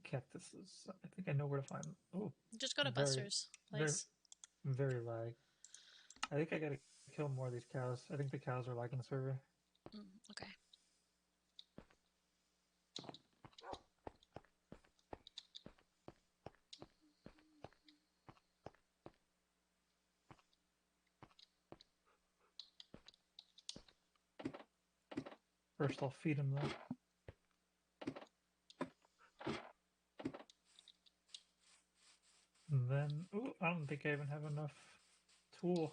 cactuses. I think I know where to find them. Oh, Just go to very, Buster's very, place. very lag. I think I gotta kill more of these cows. I think the cows are lagging the server. Okay. First, I'll feed them though. And then, ooh, I don't think I even have enough tool.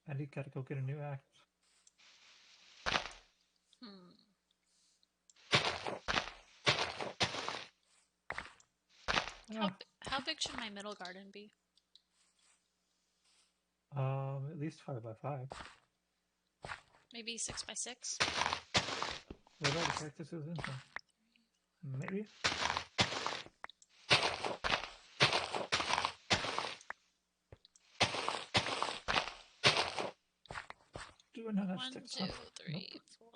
I need gotta go get a new axe. Hmm. Ah, How big should my middle garden be? at least 5 by 5. Maybe 6 by 6? There's already cactuses in here. Maybe. Do I not have 1, sticks? 2, Huh? 3, Nope. 4,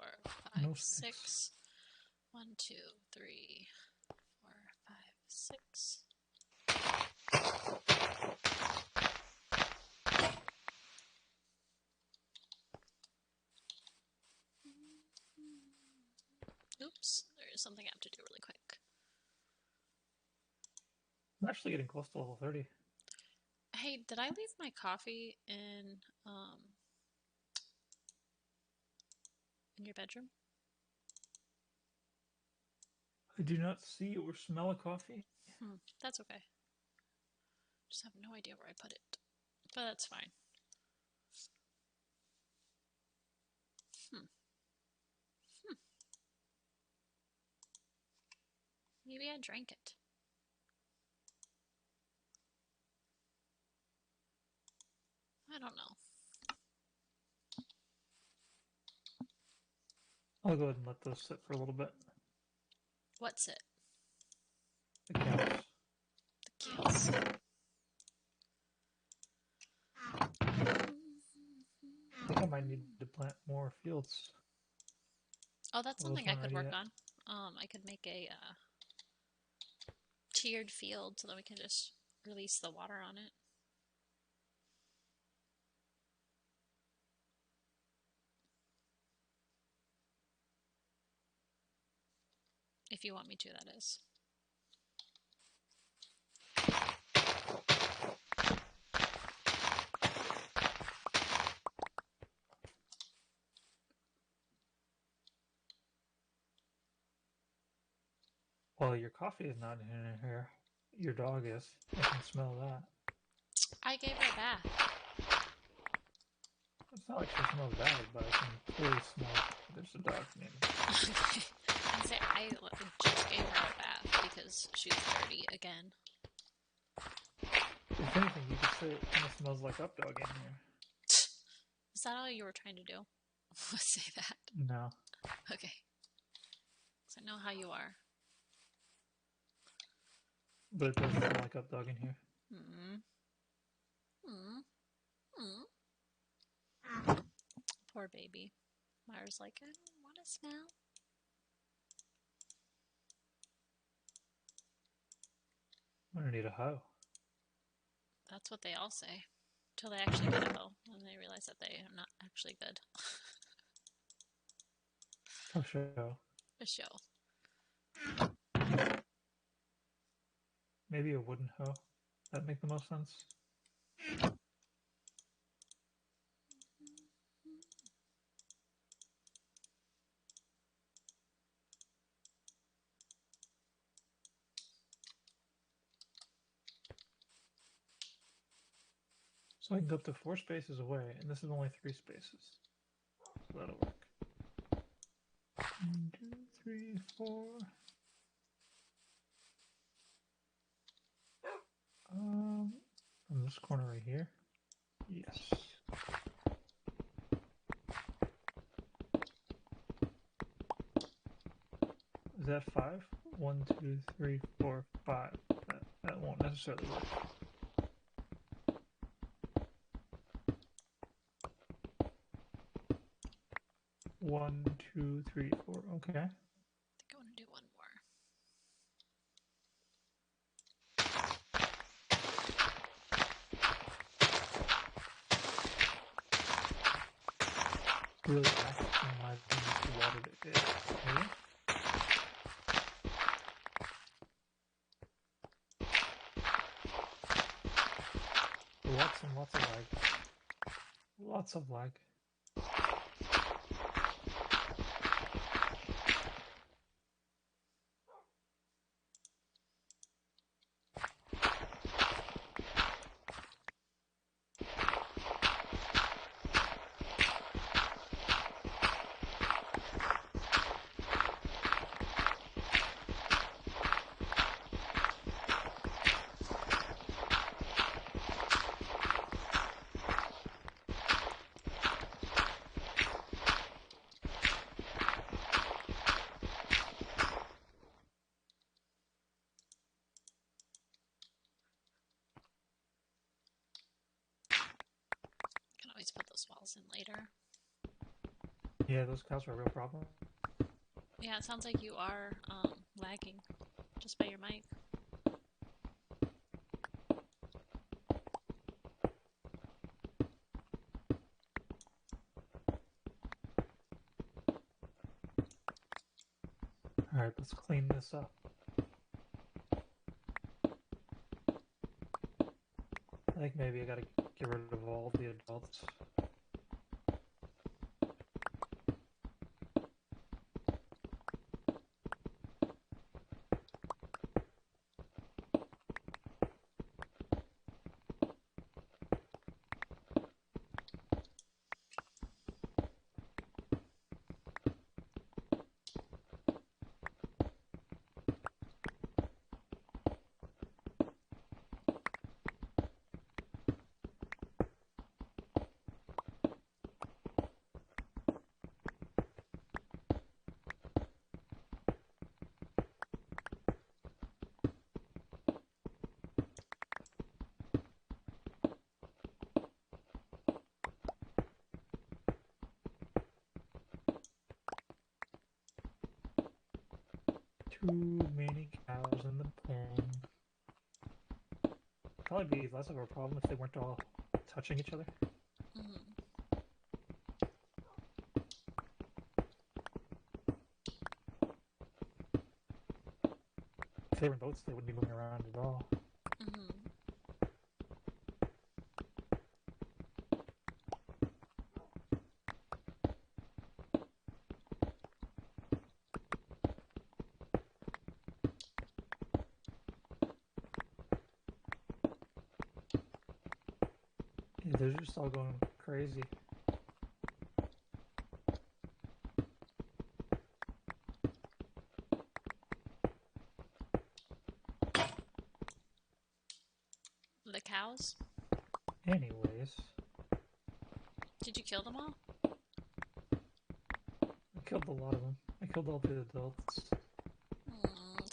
5, No sticks. 6. 1, 2, 3, 4, 5, 6. Oops, there's something I have to do really quick. I'm actually getting close to level 30. Hey, did I leave my coffee in your bedroom? I do not see or smell a coffee. That's okay. Just have no idea where I put it. But that's fine. Hmm. Hmm. Maybe I drank it. I don't know. I'll go ahead and let those sit for a little bit. What's it? The cows. The kills. I think I might need to plant more fields. Oh, that's I was something I could wondering work yet. on. I could make a tiered field so that we can just release the water on it. If you want me to, that is. Well, your coffee is not in here. Your dog is. I can smell that. I gave her a bath. It's not like she smells bad, but I can clearly smell there's a dog named. And say I just gave her a bath because she's dirty again. If anything, you could say it kind of smells like updog in here. Is that all you were trying to do? Say that. No. Okay. Because I know how you are. But it does smell like updog in here. Hmm. Hmm. Hmm. Poor baby. Myra's like, I don't want to smell. I'm gonna need a hoe. That's what they all say. Until they actually get a hoe and they realize that they are not actually good. For sure. For show. Maybe a wooden hoe. That'd make the most sense. So I can go up to 4 spaces away, and this is only 3 spaces. So that'll work. 1, 2, 3, 4. From this corner right here. Yes. Is that 5? 1, 2, 3, 4, 5. That won't necessarily work. 1, 2, 3, 4. Okay. I think I want to do one more. Really maximizing the water area. Lots and lots of lag. Lots of lag. I can always put those walls in later. Yeah, those cows are a real problem. Yeah, it sounds like you are lagging just by your mic. Alright, let's clean this up. I think maybe I gotta get rid of all the adults. Too many cows in the pen. Probably be less of a problem if they weren't all touching each other. Mm-hmm. If they were in boats, they wouldn't be moving around at all. Mm-hmm. Yeah, they're just all going crazy. The cows? Anyways, Did you kill them all? I killed a lot of them. I killed all the adults.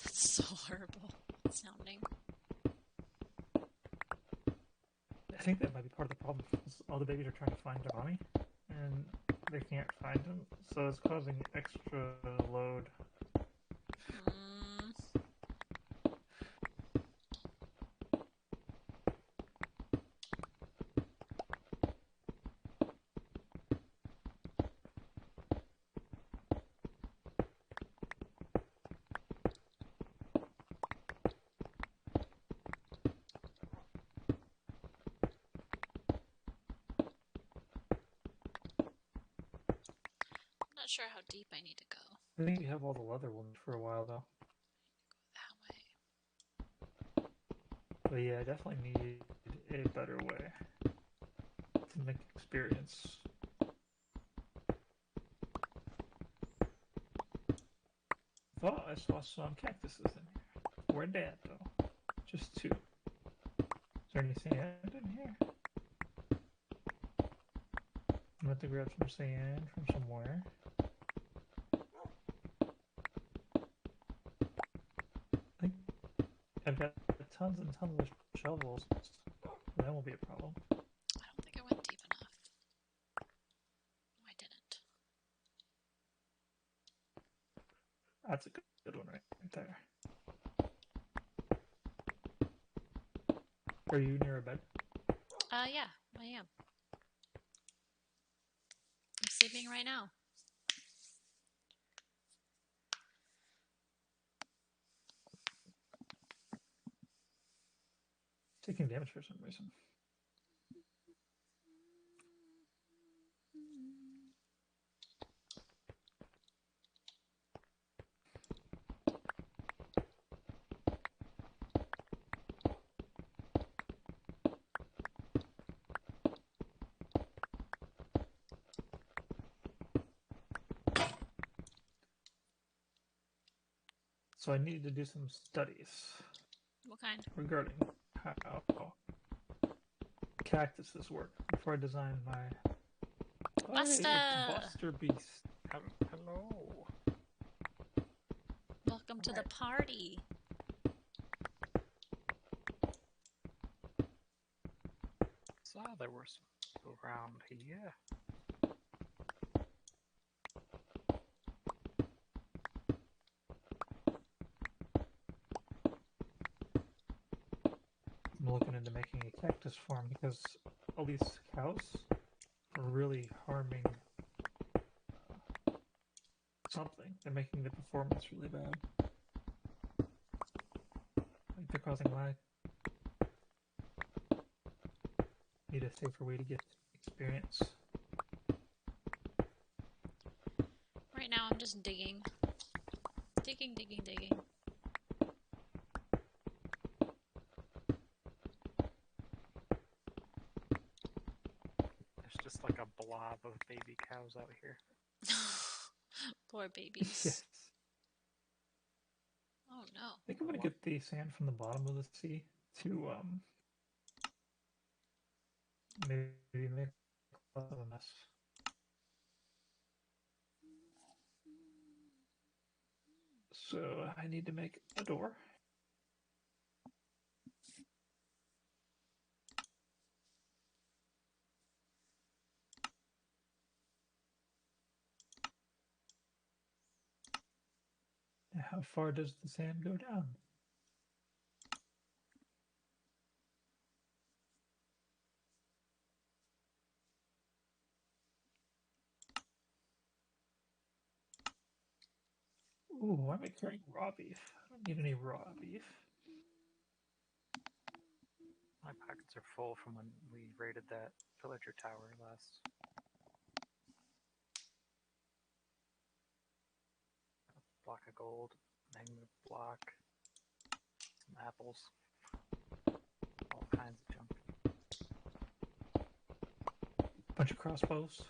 That's so horrible sounding. I think that might be part of the problem. All the babies are trying to find their mommy, and they can't find them, so it's causing extra load. Mm. I'm not sure how deep I need to go. I think you have all the leather ones for a while though. That way. But yeah, I definitely need a better way to make experience. Thought I saw some cactuses in here. Where they at though? Just two. Is there any sand in here? I'm going to grab some sand from somewhere. I think I've got tons and tons of shovels. That won't be a problem. I don't think I went deep enough. No, I didn't. That's a good one right there. Are you near a bed? Yeah, I am. I'm sleeping right now. Taking damage for some reason. So I need to do some studies What kind? regarding how cactuses work before I design my. Hey, Buster! it's Buster Beast. Hello. Welcome to the party. Saw there was around here. I'm looking into making a cactus farm because all these cows are really harming something. They're making the performance really bad. Like they're causing lag. Need a safer way to get experience. Right now I'm just digging. Digging. There's just like a blob of baby cows out here. Poor babies. Yes. Oh no. I think I'm gonna get the sand from the bottom of the sea to maybe make less of a mess. So I need to make a door. Now, how far does the sand go down? Ooh, why am I carrying raw beef? I don't need any raw beef. My pockets are full from when we raided that villager tower last. A block of gold, magnet block, some apples, all kinds of junk. Bunch of crossbows.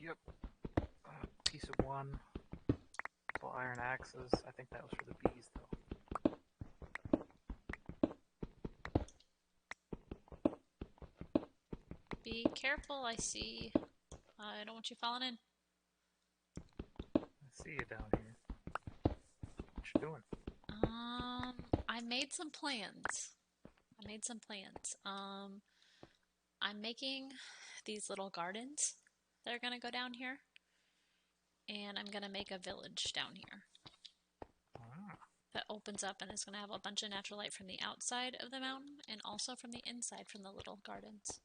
Yep. Piece of one. Couple iron axes. I think that was for the bees, though. Be careful, I see. I don't want you falling in. I see you down here. What you doing? I made some plans. I'm making these little gardens that are gonna go down here. And I'm gonna make a village down here that opens up and is gonna have a bunch of natural light from the outside of the mountain and also from the inside from the little gardens.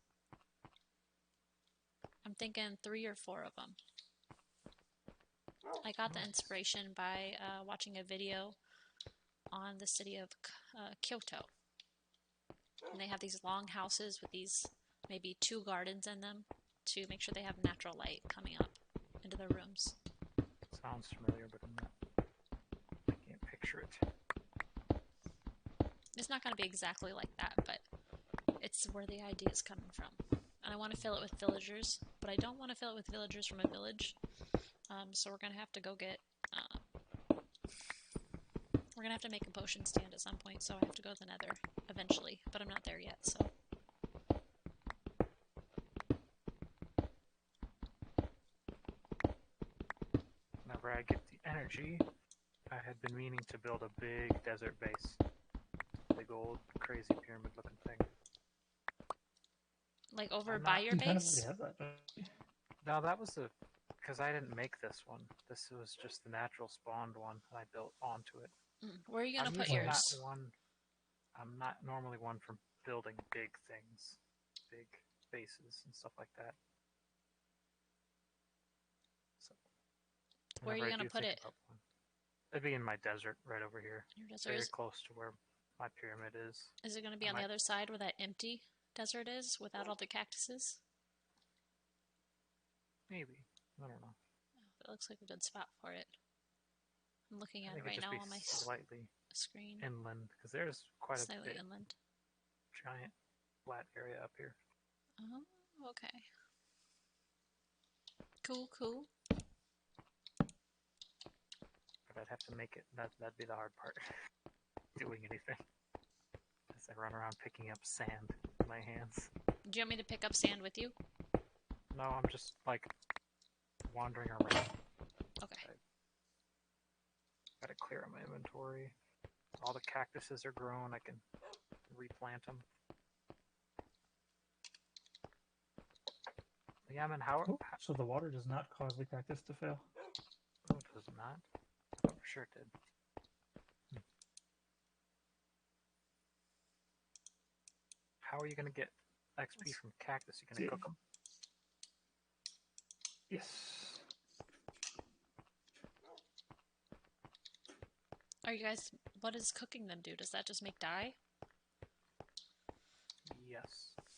I'm thinking 3 or 4 of them. I got the inspiration by watching a video on the city of Kyoto. And they have these long houses with these maybe 2 gardens in them to make sure they have natural light coming up into their rooms. Sounds familiar, but I can't picture it. It's not going to be exactly like that, but it's where the idea is coming from. And I want to fill it with villagers, but I don't want to fill it with villagers from a village. So we're going to have to go get... we're going to have to make a potion stand at some point, so I have to go to the nether eventually, but I'm not there yet, so... Whenever I get the energy, I had been meaning to build a big desert base. Big old crazy pyramid looking thing. Like over by your You kind of base? already have that, don't you? No, that was a because I didn't make this one. This was just the natural spawned one I built onto it. Where are you gonna I'm put usually yours? I'm not normally one for building big things, big bases and stuff like that. So Where are you whenever I gonna do put think it? about one, it'd be in my desert right over here, Your desert very is. close to where my pyramid is. Is it gonna be I on the might- other side where that empty desert is, without all the cactuses? Maybe, I don't know. That looks like a good spot for it. I'm looking I at it think it'd right just now be on my slightly screen. inland because there's quite a Slightly bit inland. giant flat area up here. Oh, okay. Cool, cool. But I'd have to make it. That'd be the hard part. Doing anything. As I run around picking up sand with my hands. Do you want me to pick up sand with you? No, I'm just like wandering around. Okay. Gotta clear out my inventory. All the cactuses are grown. I can replant them. Yeah, man. How? Oh, so the water does not cause the cactus to fail. Oh, it does not. I thought for sure it did. How are you gonna get XP from cactus? You gonna cook them? Yes. Are you guys... What does cooking them do? Does that just make dye? Yes.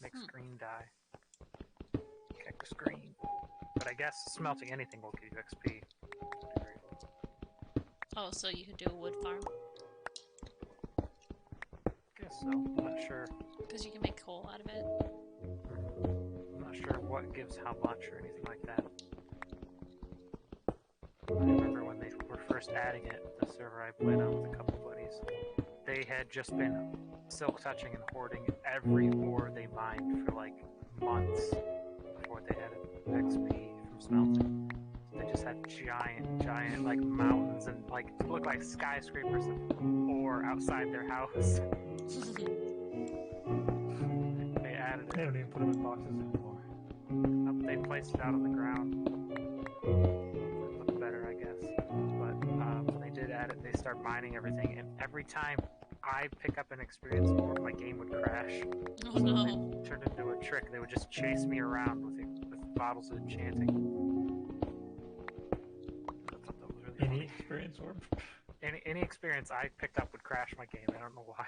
Makes green dye. Cactus green. But I guess smelting anything will give you XP. Oh, so you could do a wood farm? Guess so. I'm not sure. Because you can make coal out of it. I'm not sure what gives how much or anything like that. I remember when they were first adding it, the server I played on with a couple buddies, they had just been silk touching and hoarding every ore they mined for like months before they had XP from smelting. So they just had giant like mountains and like look like skyscrapers of ore outside their house. They added They it. don't even put them in boxes anymore. They placed it out on the ground. It looked better, I guess. But when they did add it, they started mining everything, and every time I pick up an experience ore, my game would crash. Oh no. It turned into a trick. They would just chase me around with bottles of enchanting. I thought that was really Any funny. experience orb. Any experience I picked up would crash my game. I don't know why.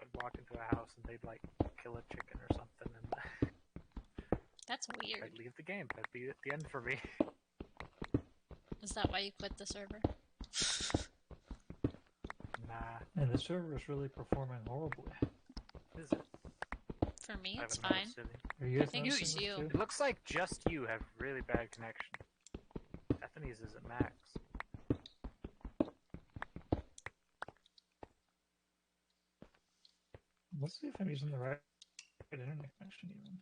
I'd walk into a house and they'd like kill a chicken or something, and That's weird. I'd leave the game. That'd be the end for me. Is that why you quit the server? Nah. And the server is really performing horribly. Is it? For me, I it's haven't fine. noticed any. Are you I guys think noticing it's this you. too? It looks like just you have really bad connection. Deathany's is at max. Let's see if I'm using the right internet connection even.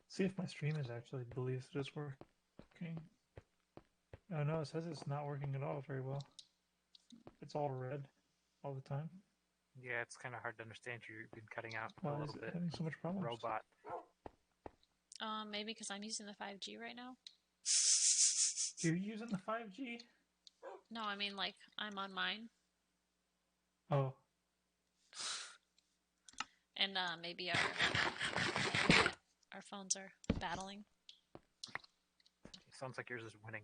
See if my stream is actually believes it is working. Oh no, it says it's not working at all very well. It's all red all the time. Yeah, it's kind of hard to understand. You've been cutting out Why a is little it bit. having so much problems? Robot. Maybe because I'm using the 5G right now. You're using the 5G? No, I mean like I'm on mine, Oh, and maybe our phones are battling. Sounds like yours is winning.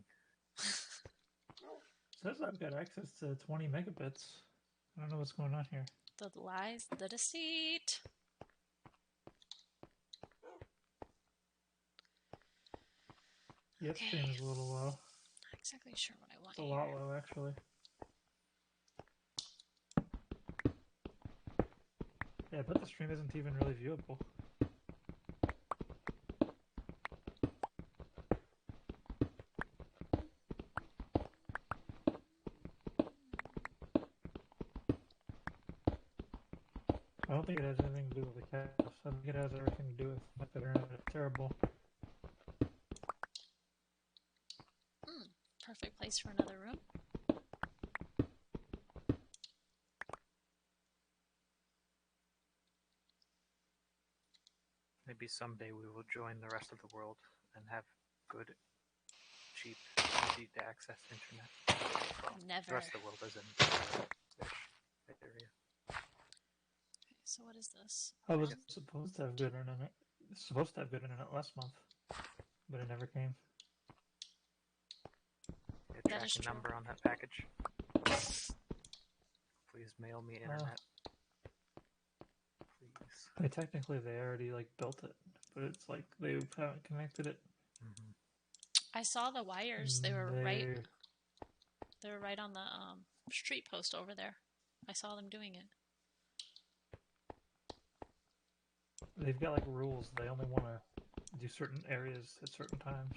says I've got access to 20 megabits. I don't know what's going on here. The lies, the deceit. The stream is a little low. Not exactly sure what I want It's a here. lot low, actually. Yeah, but the stream isn't even really viewable. I don't think it has anything to do with the cast. I think it has everything to do with my internet. terrible. Perfect place for another room. Maybe someday we will join the rest of the world and have good, cheap, easy to access internet. Well, Never. the rest of the world isn't area. Okay, so what is this? I was supposed to have good internet. Supposed to have good internet last month, but it never came. Yeah, That is tracking true. number on that package. Please mail me internet. Please. I mean, technically, they already like built it, but it's like they haven't connected it. Mm-hmm. I saw the wires. They were right on the street post over there. I saw them doing it. They've got like rules. They only want to do certain areas at certain times.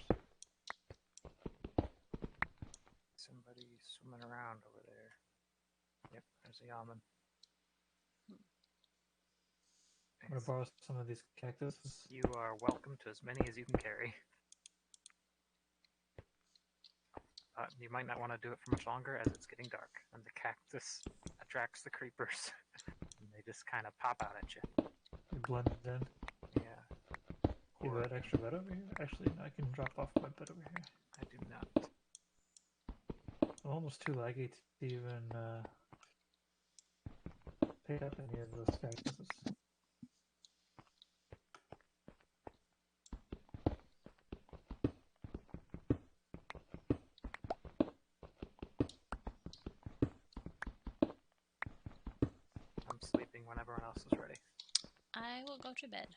Somebody swimming around over there. Yep, there's a yaman. I'm gonna borrow some of these cactuses. You are welcome to as many as you can carry. You might not want to do it for much longer as it's getting dark, and the cactus attracts the creepers. And they just kind of pop out at you. They blended in. Yeah. You have an extra bed over here? Actually, no, I can drop off my bed over here. I do not. I'm almost too laggy to even pick up any of those cactuses. I'm sleeping when everyone else is ready. I will go to bed.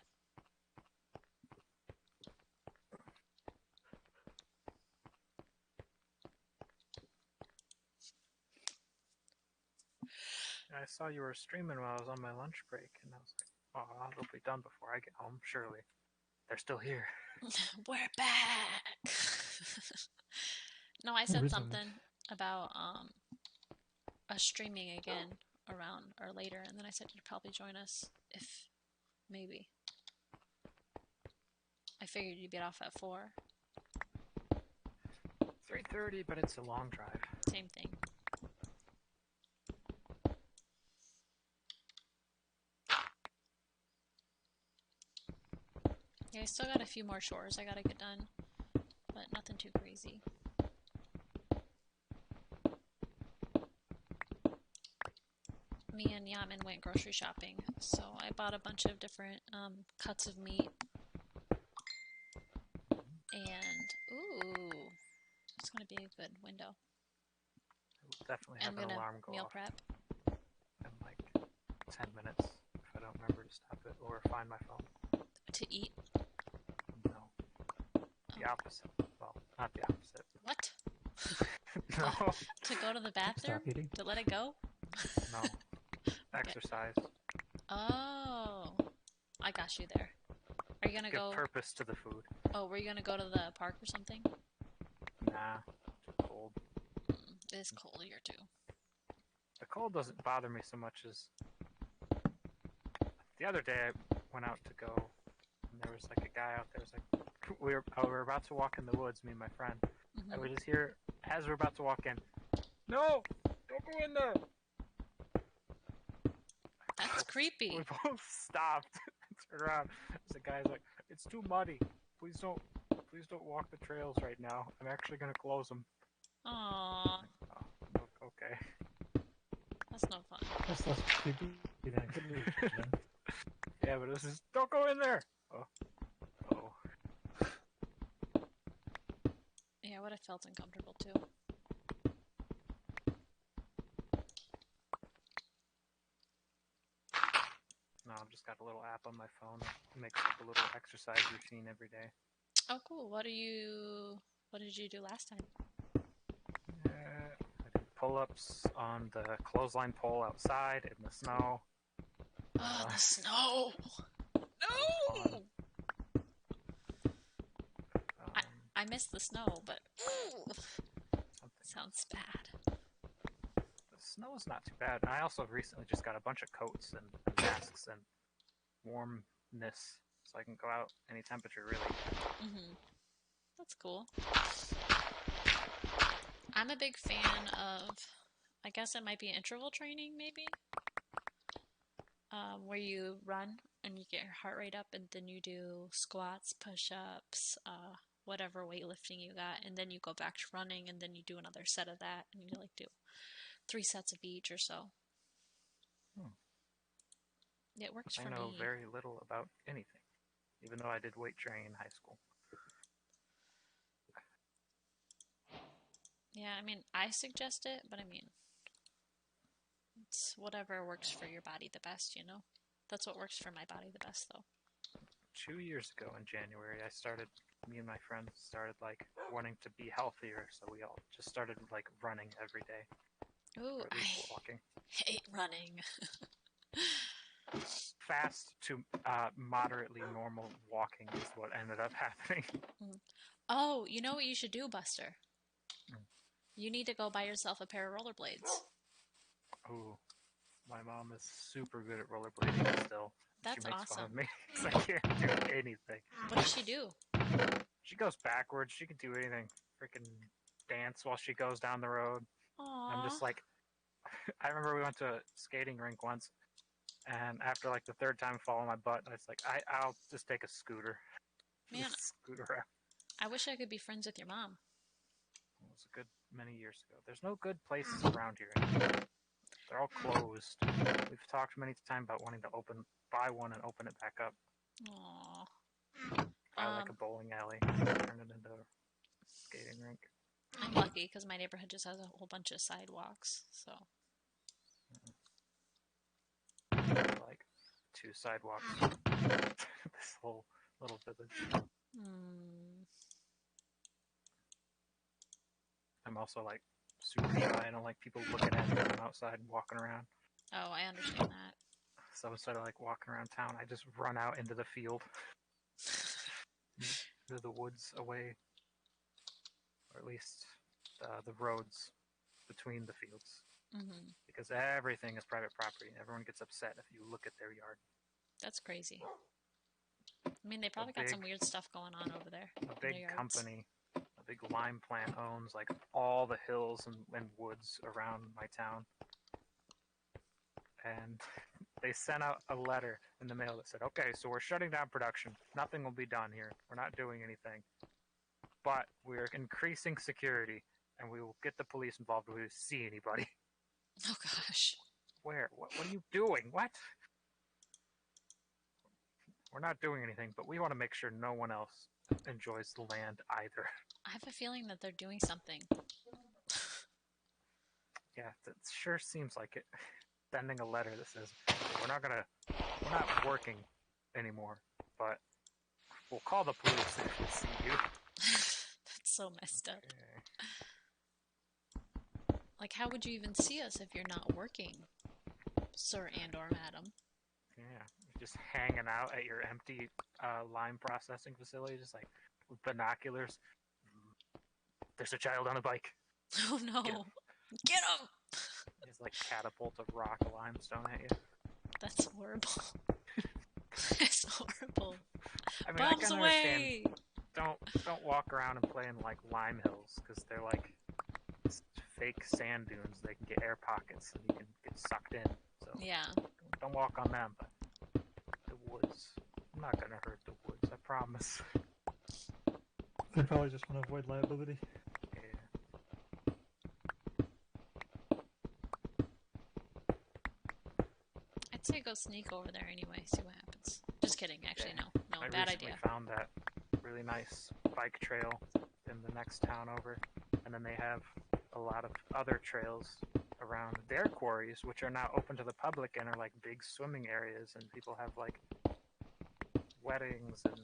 I saw you were streaming while I was on my lunch break, and I was like, oh, it'll be done before I get home, surely. They're still here. We're back! No, I said something about us streaming again around or later, and then I said you'd probably join us if maybe. I figured you'd get off at 4. 3:30, but it's a long drive. Same thing. Yeah, I still got a few more chores I gotta get done, but nothing too crazy. Me and Yaman went grocery shopping, so I bought a bunch of different cuts of meat. And, ooh, it's gonna be a good window. We'll definitely have I'm an gonna alarm go meal off prep. in like 10 minutes if I don't remember to stop it or find my phone. To eat? No. The opposite. Well, not the opposite. What? No. To go to the bathroom? Stop eating. To let it go? No. Exercise. Oh, I got you there. Are you gonna Give go? purpose to the food. Oh, were you gonna go to the park or something? Nah. Too cold. It is cold here too. The cold doesn't bother me so much as the other day I went out to go and there was like a guy out there. It was like we were about to walk in the woods, me and my friend. Mm-hmm. I would just hear as we're about to walk in, "No, don't go in there." That's creepy. We both stopped and turned around. The guy's like, "It's too muddy. Please don't walk the trails right now. I'm actually gonna close them." Aww, Oh, okay. that's no fun. That's less creepy than it could be. Yeah, but it was just, "Don't go in there." Oh. Yeah, I would have felt uncomfortable too. No, I've just got a little app on my phone that makes up a little exercise routine every day. Oh, cool. What did you do last time? I did pull-ups on the clothesline pole outside in the snow. Oh, the snow! No! I miss the snow, but sounds bad. The snow's not too bad. And I also recently just got a bunch of coats and masks and warmness so I can go out any temperature, really. That's cool. I'm a big fan of, I guess it might be interval training, maybe? Where you run and you get your heart rate up, and then you do squats, push-ups, whatever weightlifting you got, and then you go back to running, and then you do another set of that, and you like do 3 sets of each or so. It works for me. I know very little about anything, even though I did weight training in high school. Yeah, I mean, I suggest it, but I mean, it's whatever works for your body the best, you know? That's what works for my body the best, though. 2 years ago in January, me and my friends started, like, wanting to be healthier, so we all just started, like, running every day. Ooh, or at least walking. hate running. Fast to moderately normal walking is what ended up happening. Oh, you know what you should do, Buster? You need to go buy yourself a pair of rollerblades. Ooh, my mom is super good at rollerblading still. That's she makes awesome. fun of me because I can't do anything. What does she do? She goes backwards. She can do anything. Freaking dance while she goes down the road. Aww. I'm just like, I remember we went to a skating rink once, and after like the third time falling my butt, I was like, I'll just take a scooter. Man, Just scooter around. I wish I could be friends with your mom. It was a good many years ago. There's no good places around here anymore. They're all closed. We've talked many times about wanting to buy one and open it back up. Aww. Buy like a bowling alley, turn it into a skating rink. I'm lucky because my neighborhood just has a whole bunch of sidewalks, so. Like 2 sidewalks. This whole little village. I'm also like super shy. I don't like people looking at me when I'm outside and walking around. Oh, I understand that. So instead of like walking around town, I just run out into the field. To the woods away. Or at least the roads between the fields. Because everything is private property. Everyone gets upset if you look at their yard. That's crazy. I mean, they probably got some weird stuff going on over there. A big company, a big lime plant owns like all the hills and woods around my town. And they sent out a letter in the mail that said, okay, so we're shutting down production. Nothing will be done here. We're not doing anything. But we're increasing security, and we will get the police involved if we see anybody. Oh, gosh. Where? What are you doing? What? We're not doing anything, but we want to make sure no one else enjoys the land either. I have a feeling that they're doing something. Yeah, it sure seems like it. Sending a letter that says, we're not working anymore, but we'll call the police if we see you. That's so messed up. Okay. Like, how would you even see us if you're not working, sir and or madam? Yeah, you're just hanging out at your empty lime processing facility, just like with binoculars. There's a child on a bike. Oh no! Get him! He's like catapult a rock of limestone at you. That's horrible. That's horrible. I mean, Bombs I can away! Understand. Don't walk around and play in like lime hills because they're like fake sand dunes. They can get air pockets and you can get sucked in. So yeah. Don't walk on them. But the woods. I'm not gonna hurt the woods. I promise. They probably just want to avoid liability. I'd say go sneak over there anyway, see what happens. Just kidding, actually, no, bad idea. I found that really nice bike trail in the next town over, and then they have a lot of other trails around their quarries, which are now open to the public and are like big swimming areas, and people have like weddings and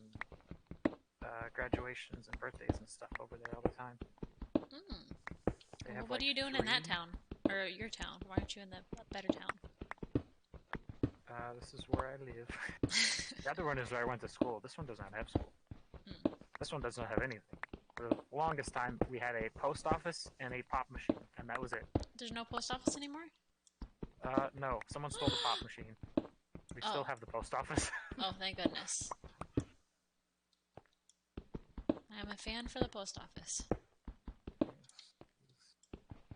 graduations and birthdays and stuff over there all the time. Well, what are you doing in that town? Or your town? Why aren't you in the better town? This is where I live. The other one is where I went to school. This one does not have school. This one does not have anything. For the longest time, we had a post office and a pop machine, and that was it. There's no post office anymore? No. Someone stole the pop machine. We still have the post office. Oh, thank goodness. I'm a fan for the post office. Yes,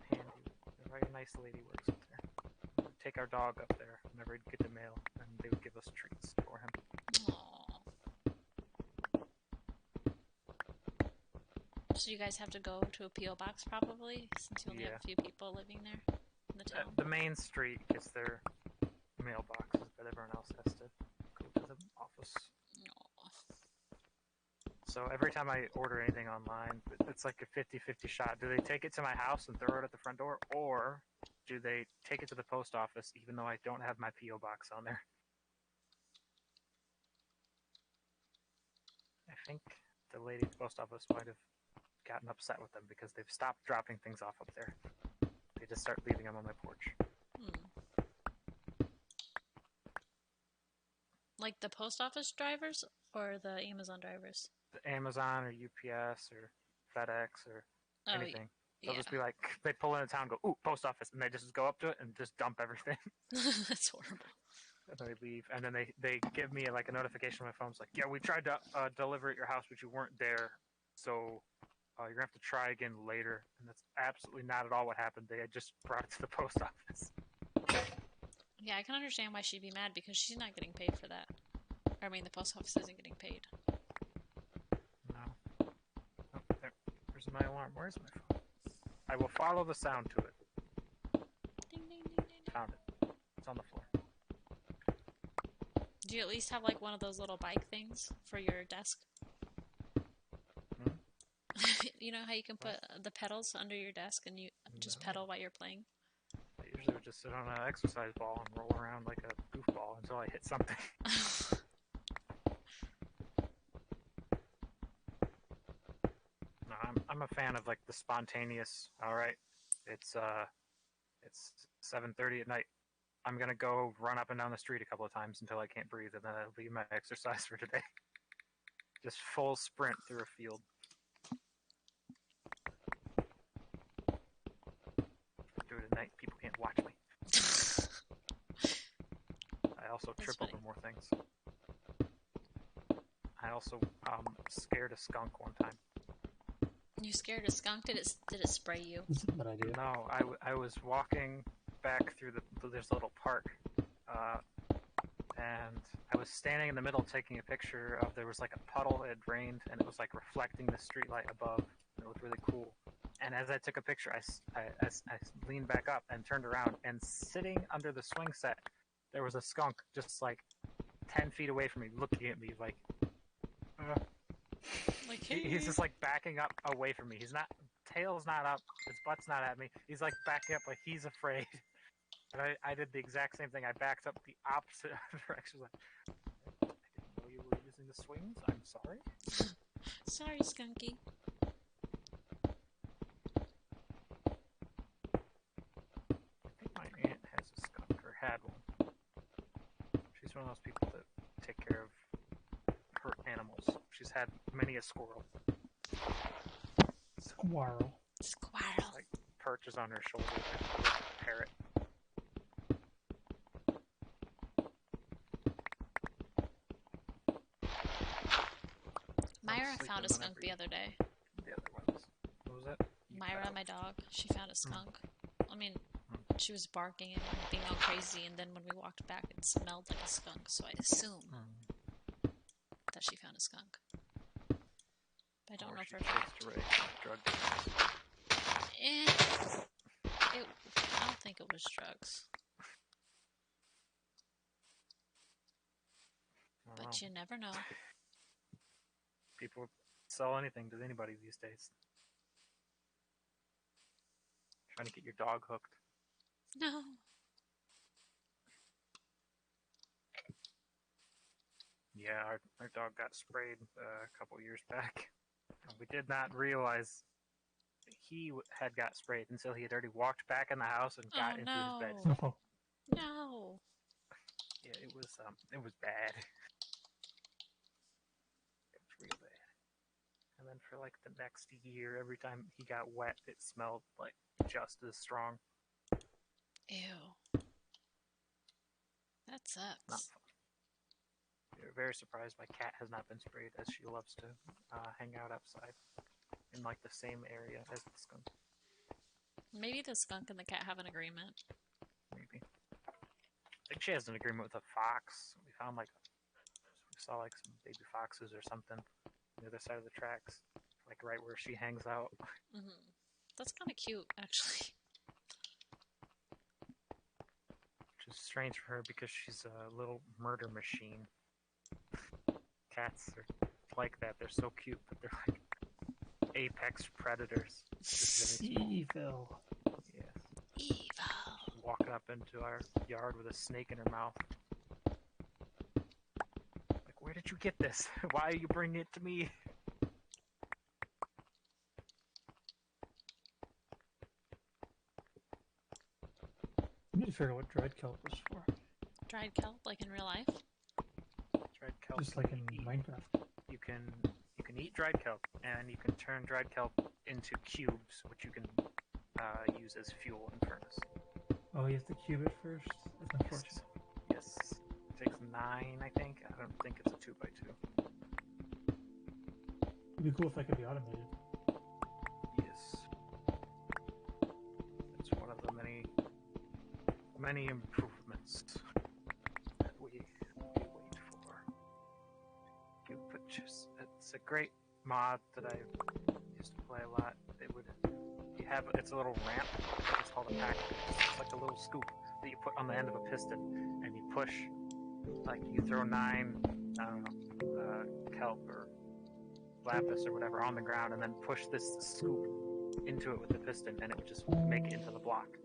handy. A very nice lady works up there. We'd take our dog up there whenever he'd get the mail, and they would give us treats for him. Aww. So you guys have to go to a P.O. box probably, since you only have a few people living there in the town? The main street gets their mailboxes, but everyone else has to go to the office. Aw. So every time I order anything online, it's like a 50-50 shot. Do they take it to my house and throw it at the front door, or do they take it to the post office even though I don't have my P.O. box on there? I think the lady at the post office might have gotten upset with them because they've stopped dropping things off up there. They just start leaving them on my porch. Like the post office drivers or the Amazon drivers? The Amazon or UPS or FedEx or anything. They'll Yeah. just be like, they pull into town and go, ooh, post office. And they just go up to it and just dump everything. That's horrible. And then they leave. And then they give me like a notification on my phone. It's like, yeah, we tried to deliver at your house, but you weren't there. So you're going to have to try again later. And that's absolutely not at all what happened. They had just brought it to the post office. Yeah, I can understand why she'd be mad because she's not getting paid for that. I mean, the post office isn't getting paid. No. Oh, there's my alarm. Where's my phone? I will follow the sound to it. Ding, ding, ding, ding, ding. Found it. It's on the floor. Do you at least have like one of those little bike things for your desk? You know how you can put the pedals under your desk and you just pedal while you're playing? I usually would just sit on an exercise ball and roll around like a goofball until I hit something. No, I'm a fan of like the spontaneous. All right, it's 7:30 at night. I'm gonna go run up and down the street a couple of times until I can't breathe, and then that'll be my exercise for today. Just full sprint through a field. Do it at night. People can't watch me. I also trip over more things. I also scared a skunk one time. You scared a skunk? Did it spray you? That's a bad idea. No, I was walking back through this little park, and I was standing in the middle taking a picture of, there was like a puddle, it had rained, and it was like reflecting the streetlight above. It looked really cool. And as I took a picture, I leaned back up and turned around, and sitting under the swing set, there was a skunk just like 10 feet away from me, looking at me like, Like, hey. He's just like backing up away from me. He's not, tail's not up, his butt's not at me. He's like backing up like he's afraid. And I did the exact same thing. I backed up the opposite direction. Like, I didn't know you were using the swings. I'm sorry. Sorry, Skunky. I think my aunt has a skunk, or had one. She's one of those people that take care of hurt animals. She's had many a squirrel. Squirrel. Squirrel. Like perches on her shoulder like a parrot. Myra found a skunk the other day. The other ones. What was that? Myra, my dog, she found a skunk. I mean, she was barking and being all crazy, and then when we walked back, it smelled like a skunk, so I assume that she found a skunk. But I don't know for a fact. I don't think it was drugs. But you never know. People sell anything to anybody these days. Trying to get your dog hooked. No. Yeah, our dog got sprayed a couple years back. We did not realize he had got sprayed until he had already walked back in the house and got into his bed. Oh. No. Yeah, it was bad. It was real bad. And then for like the next year, every time he got wet, it smelled like just as strong. Ew. That sucks. Not fun. very surprised my cat has not been sprayed, as she loves to hang out outside in like the same area as the skunk. Maybe the skunk and the cat have an agreement. Maybe. I think she has an agreement with a fox. We saw like some baby foxes or something on the other side of the tracks, like right where she hangs out. Mm-hmm. That's kind of cute, actually. Which is strange for her because she's a little murder machine. Cats are like that. They're so cute, but they're like apex predators. Evil. Yes. Evil. Walking up into our yard with a snake in her mouth. Like, where did you get this? Why are you bringing it to me? I need to figure out what dried kelp is for. Dried kelp, like in real life? Dried kelp. Just like in Minecraft. You can eat dried kelp, and you can turn dried kelp into cubes, which you can use as fuel in furnace. Oh, you have to cube it first? That's unfortunate. Yes. It takes 9, I think. I don't think it's a 2x2. It'd be cool if that could be automated. Yes. It's one of the many improvements that we wait for. It's a great mod that I used to play a lot. It's a little ramp. It's called a pack. It's like a little scoop that you put on the end of a piston, and you push. Like you throw 9, I don't know, kelp or lapis or whatever on the ground, and then push this scoop into it with the piston, and it would just make it into the block.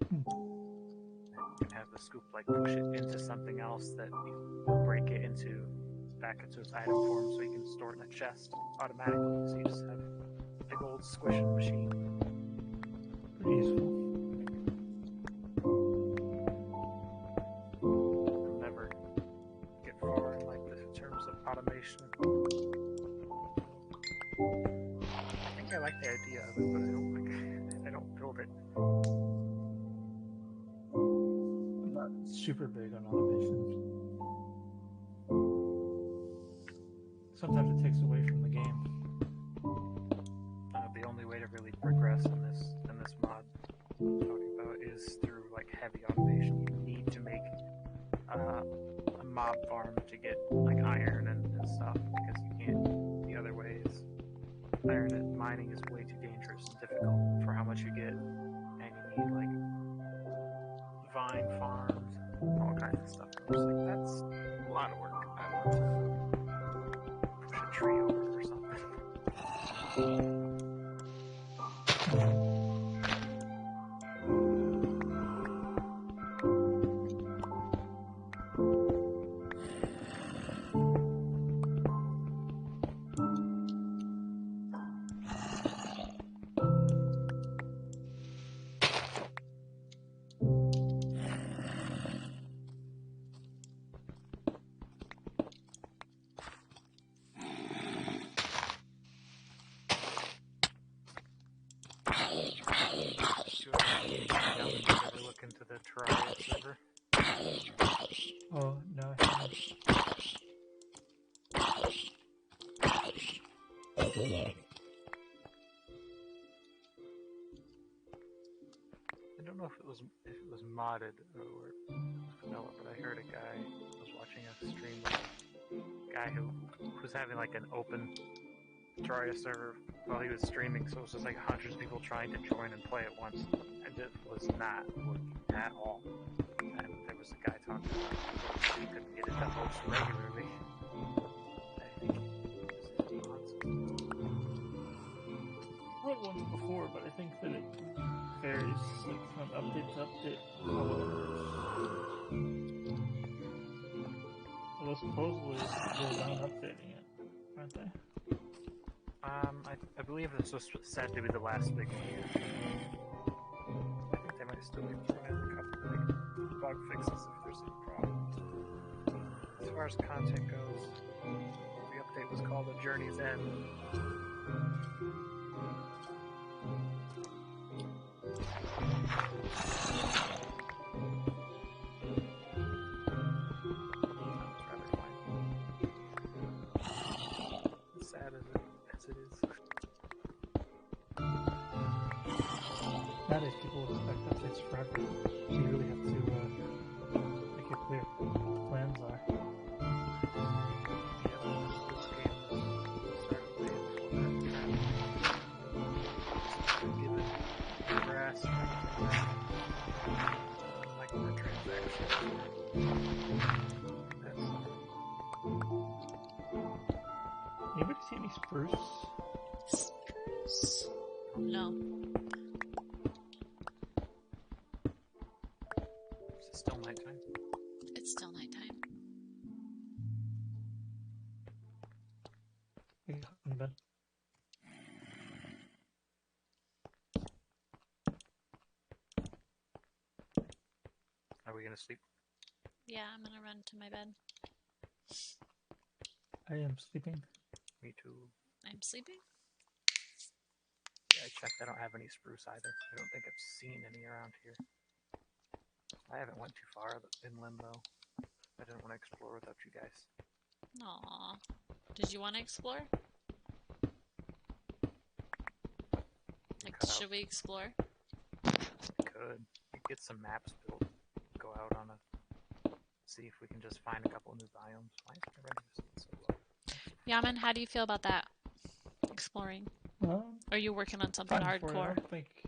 And you can have the scoop like push it into something else that will break it back into its item form, so you can store it in a chest automatically. So you just have a big old squishing machine. Pretty useful. I'll never get far in like this in terms of automation. I think I like the idea of it, but I don't build it. I'm not super big on automation. Sometimes it takes away from the game. The only way to really progress in this mod I'm talking about is through like heavy automation. You need to make a mob farm to get like iron and stuff, because you can't the other ways. Iron and mining is way too dangerous and difficult for how much you get, and you need like vine farms, all kinds of stuff. I'm just like, that's a lot of work. I want to push a tree over or something. Ever look into the Terraria server? Oh, no, I haven't. I don't know if it was modded or vanilla, but I heard a guy was watching a stream of a guy who was having like an open Terraria server while he was streaming, so it was just like hundreds of people trying to join and play at once, and it was not working at all. And there was a guy talking about he couldn't get it to host regularly. I think it was mods. I read once before, but I think that it varies like from update to update how well it works. Although supposedly they're done updating it, aren't they? I believe this was said to be the last big one. I think they might still be throwing in a couple like bug fixes if there's any problems. As far as content goes, the update was called A Journey's End. Rather fine. sad as it is. Nowadays, people expect updates forever. So you really have to make it clear what the plans are. Yeah, well, this game started way before that. Given grass and microtransactions. That's Anybody see any spruce? Spruce? No. Is it still nighttime? It's still nighttime. I got in bed. Are we gonna sleep? Yeah, I'm gonna run to my bed. I am sleeping. Me too. I'm sleeping? Yeah, I checked. I don't have any spruce either. I don't think I've seen any around here. I haven't went too far inland though. I didn't want to explore without you guys. Aww. Did you want to explore? Like, Cut out. should we explore? We could. We get some maps built. Go out on a. See if we can just find a couple of new biomes. Why is my readiness so low? Yaman, how do you feel about that? Exploring. Are you working on something Fine for it. I hardcore? don't think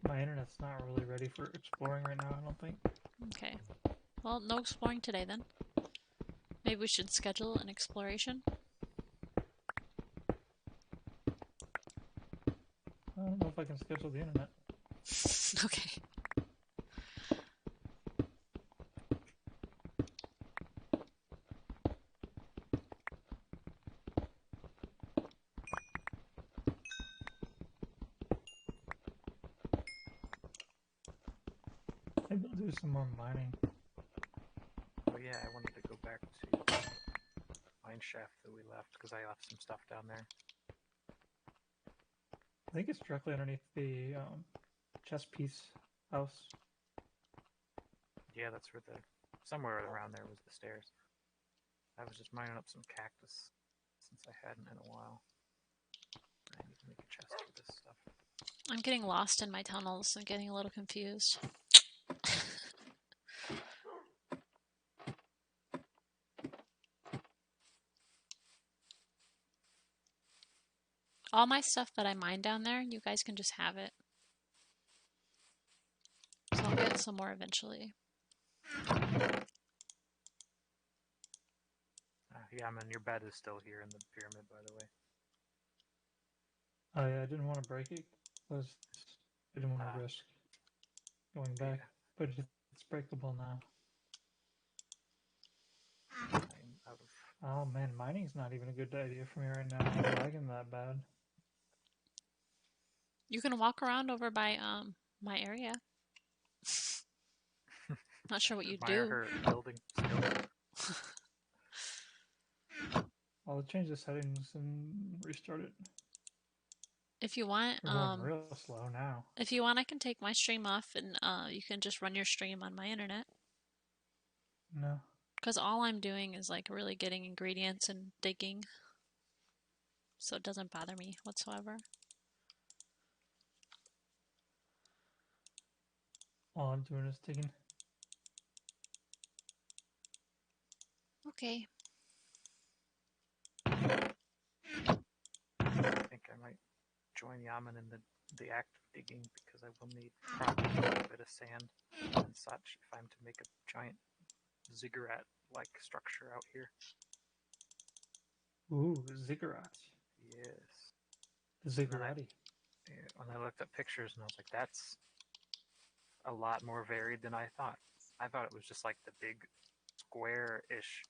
my internet's not really ready for exploring right now. I don't think. Okay. Well, no exploring today then. Maybe we should schedule an exploration. I don't know if I can schedule the internet. Okay. Maybe I'll do some more mining. Oh yeah, I wanted to go back to mine shaft that we left because I left some stuff down there. I think it's directly underneath the chess piece house. Yeah, that's where somewhere around there was the stairs. I was just mining up some cactus since I hadn't in a while. I need to make a chest for this stuff. I'm getting lost in my tunnels and getting a little confused. All my stuff that I mined down there, you guys can just have it. So I'll get some more eventually. Yeah, I mean, your bed is still here in the pyramid, by the way. I didn't want to break it because I didn't want to risk going back, but it's breakable now. I'm out of... Oh man, mining's not even a good idea for me right now. I'm lagging that bad. You can walk around over by my area. Not sure what you Admire do. her building skills. I'll change the settings and restart it. If you want, We're going real slow now. if you want, I can take my stream off and you can just run your stream on my internet. No. Because all I'm doing is like really getting ingredients and digging. So it doesn't bother me whatsoever. All I'm doing is digging. Okay. I think I might join Yaman in the act of digging because I will need probably quite a bit of sand and such if I'm to make a giant ziggurat-like structure out here. Ooh, ziggurat. Yes. The zigguratty. When I looked at pictures and I was like, that's a lot more varied than I thought. I thought it was just like the big square-ish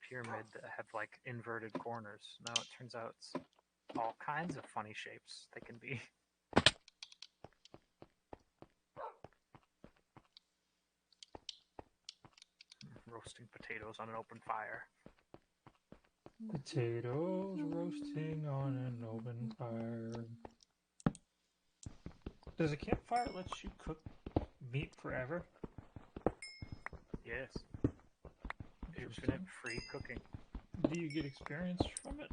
pyramid that had like inverted corners. No, it turns out it's all kinds of funny shapes they can be. Roasting potatoes on an open fire. Potatoes roasting on an open fire. Does a campfire let you cook meat forever? Yes. Infinite free cooking. Do you get experience from it?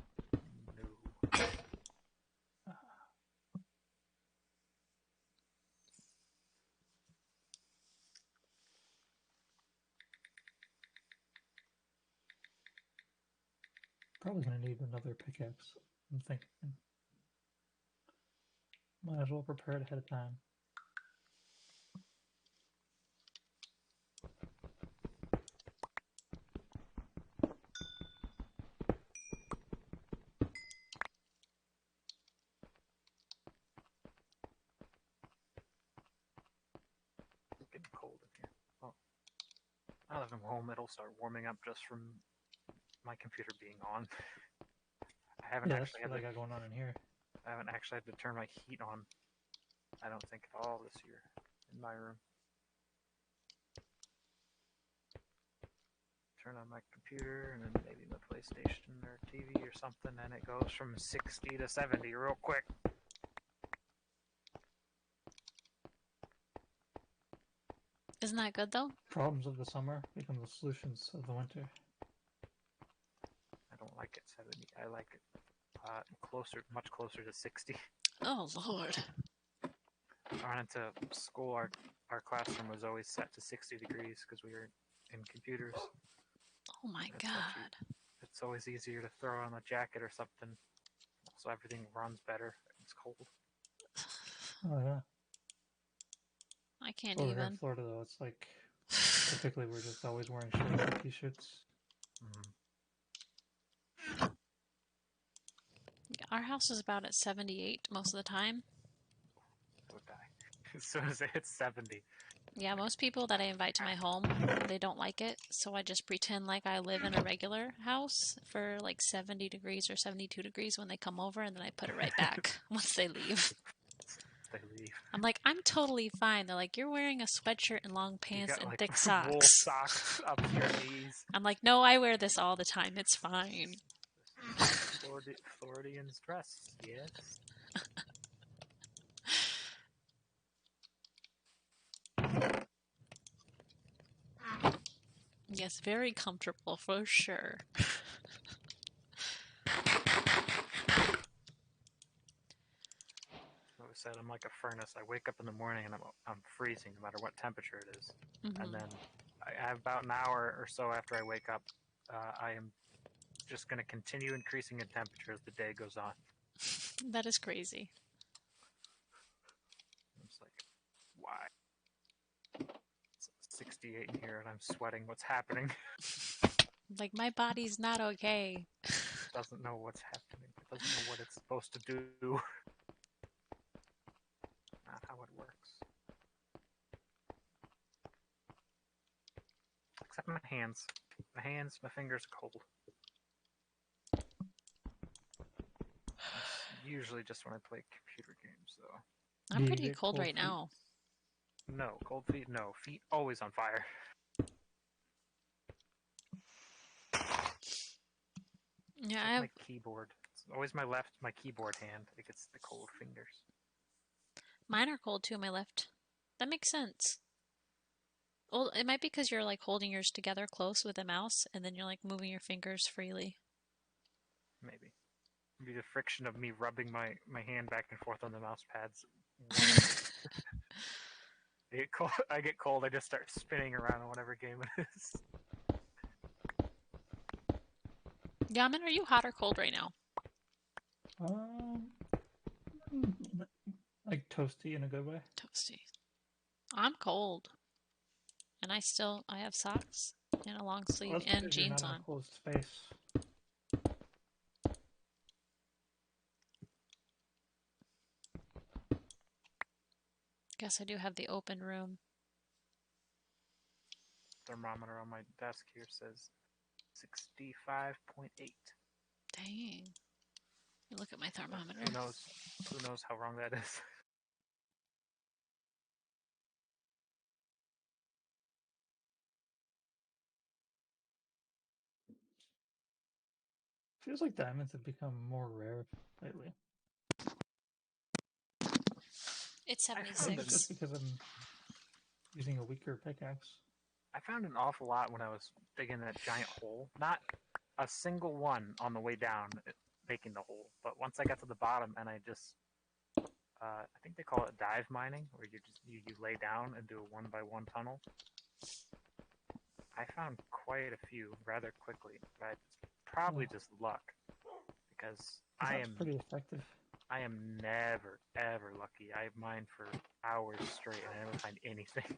Probably gonna need another pickaxe, I'm thinking. Might as well prepare it ahead of time. It's getting cold in here. Oh. Now that I'm home, it'll start warming up just from my computer being on. I haven't Yeah, that's actually what had I got going on in here. I haven't actually had to turn my heat on. I don't think at all this year in my room. Turn on my computer and then maybe my PlayStation or TV or something, and it goes from 60 to 70 real quick. Isn't that good though? Problems of the summer become the solutions of the winter. I don't like it 70. I like it much closer to 60. Oh Lord. I went into school, our classroom was always set to 60 degrees because we were in computers. Oh my It's God. It's always easier to throw on a jacket or something, so everything runs better. It's cold. Oh yeah. I can't Over here in even. Florida though, it's like typically we're just always wearing shorts and t-shirts. Our house is about at 78 most of the time. Would die as soon as it hits 70. Yeah, most people that I invite to my home, they don't like it, so I just pretend like I live in a regular house for like 70 degrees or 72 degrees when they come over, and then I put it right back once they leave. They leave. I'm like, I'm totally fine. They're like, you're wearing a sweatshirt and long You pants got and like thick wool socks. socks up to your knees. I'm like, no, I wear this all the time. It's fine. Floridians dress, yes. Yes, very comfortable for sure. Like I said, I'm like a furnace. I wake up in the morning and I'm freezing no matter what temperature it is. And then I have about an hour or so after I wake up, I am just going to continue increasing in temperature as the day goes on. That is crazy. I'm just like, why? It's 68 in here and I'm sweating. What's happening? Like, my body's not okay. It doesn't know what's happening. It doesn't know what it's supposed to do. Not how it works. Except my hands. My fingers are cold. It's usually just when I play computer games, though. I'm pretty cold right now. No, cold feet, no. Feet always on fire. Yeah, It's like my keyboard. It's always my keyboard hand. It gets the cold fingers. mine are cold too, my left. That makes sense. Well, it might be because you're like holding yours together close with a mouse, and then you're like moving your fingers freely. Maybe. Maybe the friction of me rubbing my hand back and forth on the mouse pads. I get cold, I just start spinning around on whatever game it is. Yaman, are you hot or cold right now? Like toasty in a good way. Toasty. I'm cold. And I have socks and a long sleeve Well, that's and because you're jeans not in on. a closed space. Guess I do have the open room. Thermometer on my desk here says 65.8. Dang. Look at my thermometer. Who knows how wrong that is. Feels like diamonds have become more rare lately. It's Maybe 76. just because I'm using a weaker pickaxe. I found an awful lot when I was digging that giant hole. Not a single one on the way down making the hole, but once I got to the bottom and I just, I think they call it dive mining, where you lay down and do a 1x1 tunnel. I found quite a few rather quickly. I probably just luck, because That's pretty effective. I am never ever lucky. I mine for hours straight and I never find anything.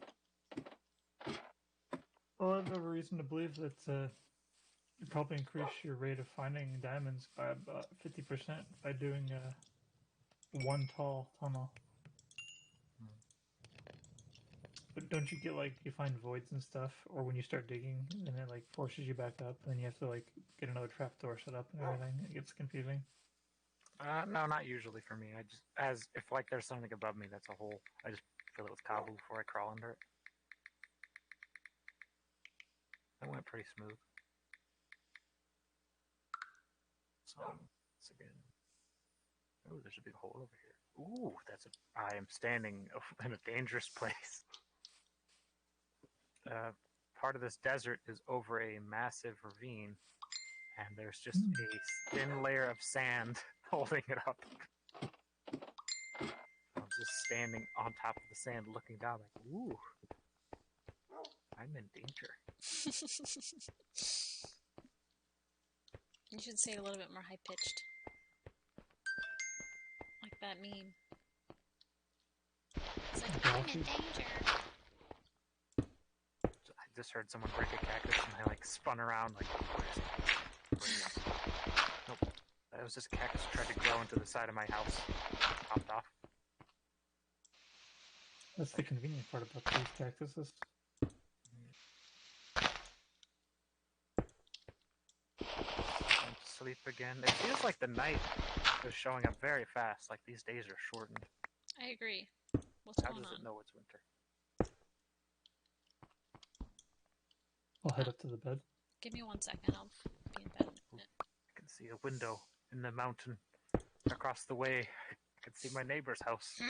Well, I have every reason to believe that you probably increase your rate of finding diamonds by about 50% by doing one tall tunnel. But don't you get like you find voids and stuff, or when you start digging, and then it like forces you back up, and then you have to like get another trapdoor set up and everything. It gets confusing. No, not usually for me. I just, as if like there's something above me that's a hole, I just fill it with cobble before I crawl under it. That went pretty smooth. So, once again. Oh, there's a big hole over here. Ooh, I am standing in a dangerous place. Part of this desert is over a massive ravine, and there's just a thin layer of sand holding it up. I'm just standing on top of the sand looking down like, ooh, I'm in danger. You should say it a little bit more high-pitched. Like that meme. It's like, I'm in danger. I just heard someone break a cactus and I like spun around like, where is it? Nope. That was just a cactus tried to grow into the side of my house. Popped off. That's the convenient part about these cactuses. Sleep again. It feels like the night is showing up very fast. Like these days are shortened. I agree. What's How going does on? it know it's winter? I'll head up to the bed. Give me 1 second. I'll be in bed in a minute. I can see a window in the mountain across the way. I can see my neighbor's house.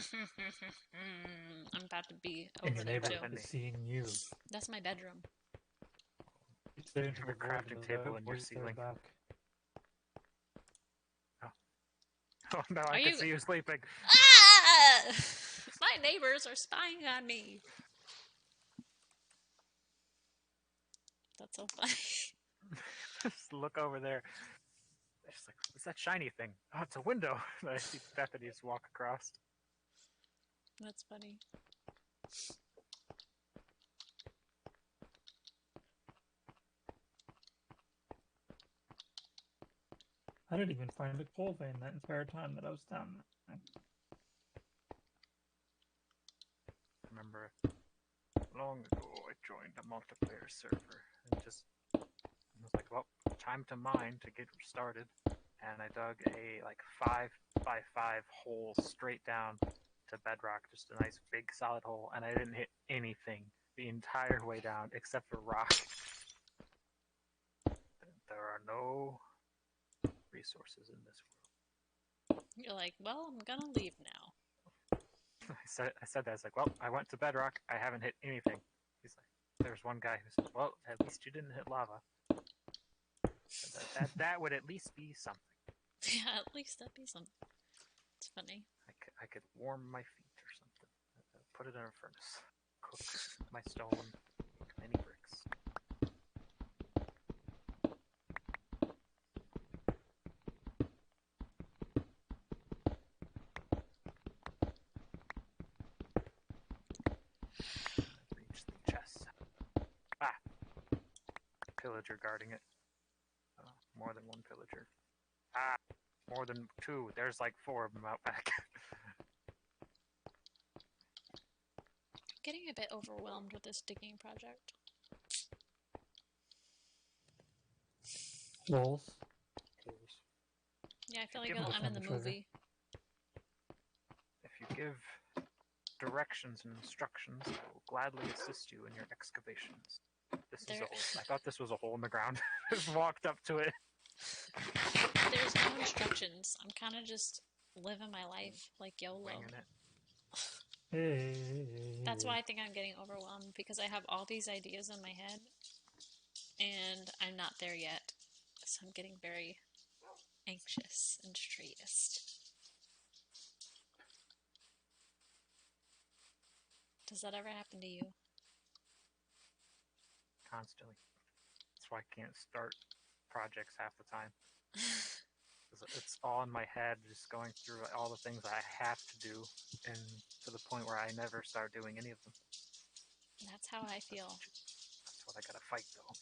I'm about to be And over your there neighbor too. is seeing you. That's my bedroom. You stare into You the have a void crafting with table that in your voice there ceiling. back. Oh no, I can see you sleeping. Ah! My neighbors are spying on me. That's so funny. Just look over there. She's like, what's that shiny thing? Oh, it's a window. And I see Deathany just walk across. That's funny. I didn't even find a coal vein that entire time that I was down there. I remember long ago I joined a multiplayer server and just was like, well, time to mine to get started. And I dug a like 5x5 hole straight down to bedrock, just a nice big solid hole, and I didn't hit anything the entire way down except for rock. There are no resources in this world. You're like, well, I'm gonna leave now. I said that. I was like, well, I went to bedrock. I haven't hit anything. He's like, there's one guy who says, well, at least you didn't hit lava. That would at least be something. Yeah, at least that'd be something. It's funny. I could warm my feet or something. Put it in a furnace. Cook my stone. Make many bricks. Reach the chest. Ah! Pillager guarding it. More than one pillager. Ah! More than two. There's like 4 of them out back. Getting a bit overwhelmed with this digging project. Walls. Yeah, I feel like Give them I'm in the movie. If you give directions and instructions, I will gladly assist you in your excavations. This is a hole. I thought this was a hole in the ground. Just walked up to it. There's no instructions. I'm kind of just living my life like YOLO. Winging it. Hey. That's why I think I'm getting overwhelmed, because I have all these ideas in my head and I'm not there yet. So I'm getting very anxious and stressed. Does that ever happen to you? Constantly. That's why I can't start projects half the time. It's all in my head, just going through all the things I have to do, and to the point where I never start doing any of them. That's how I feel. That's what I gotta fight, though.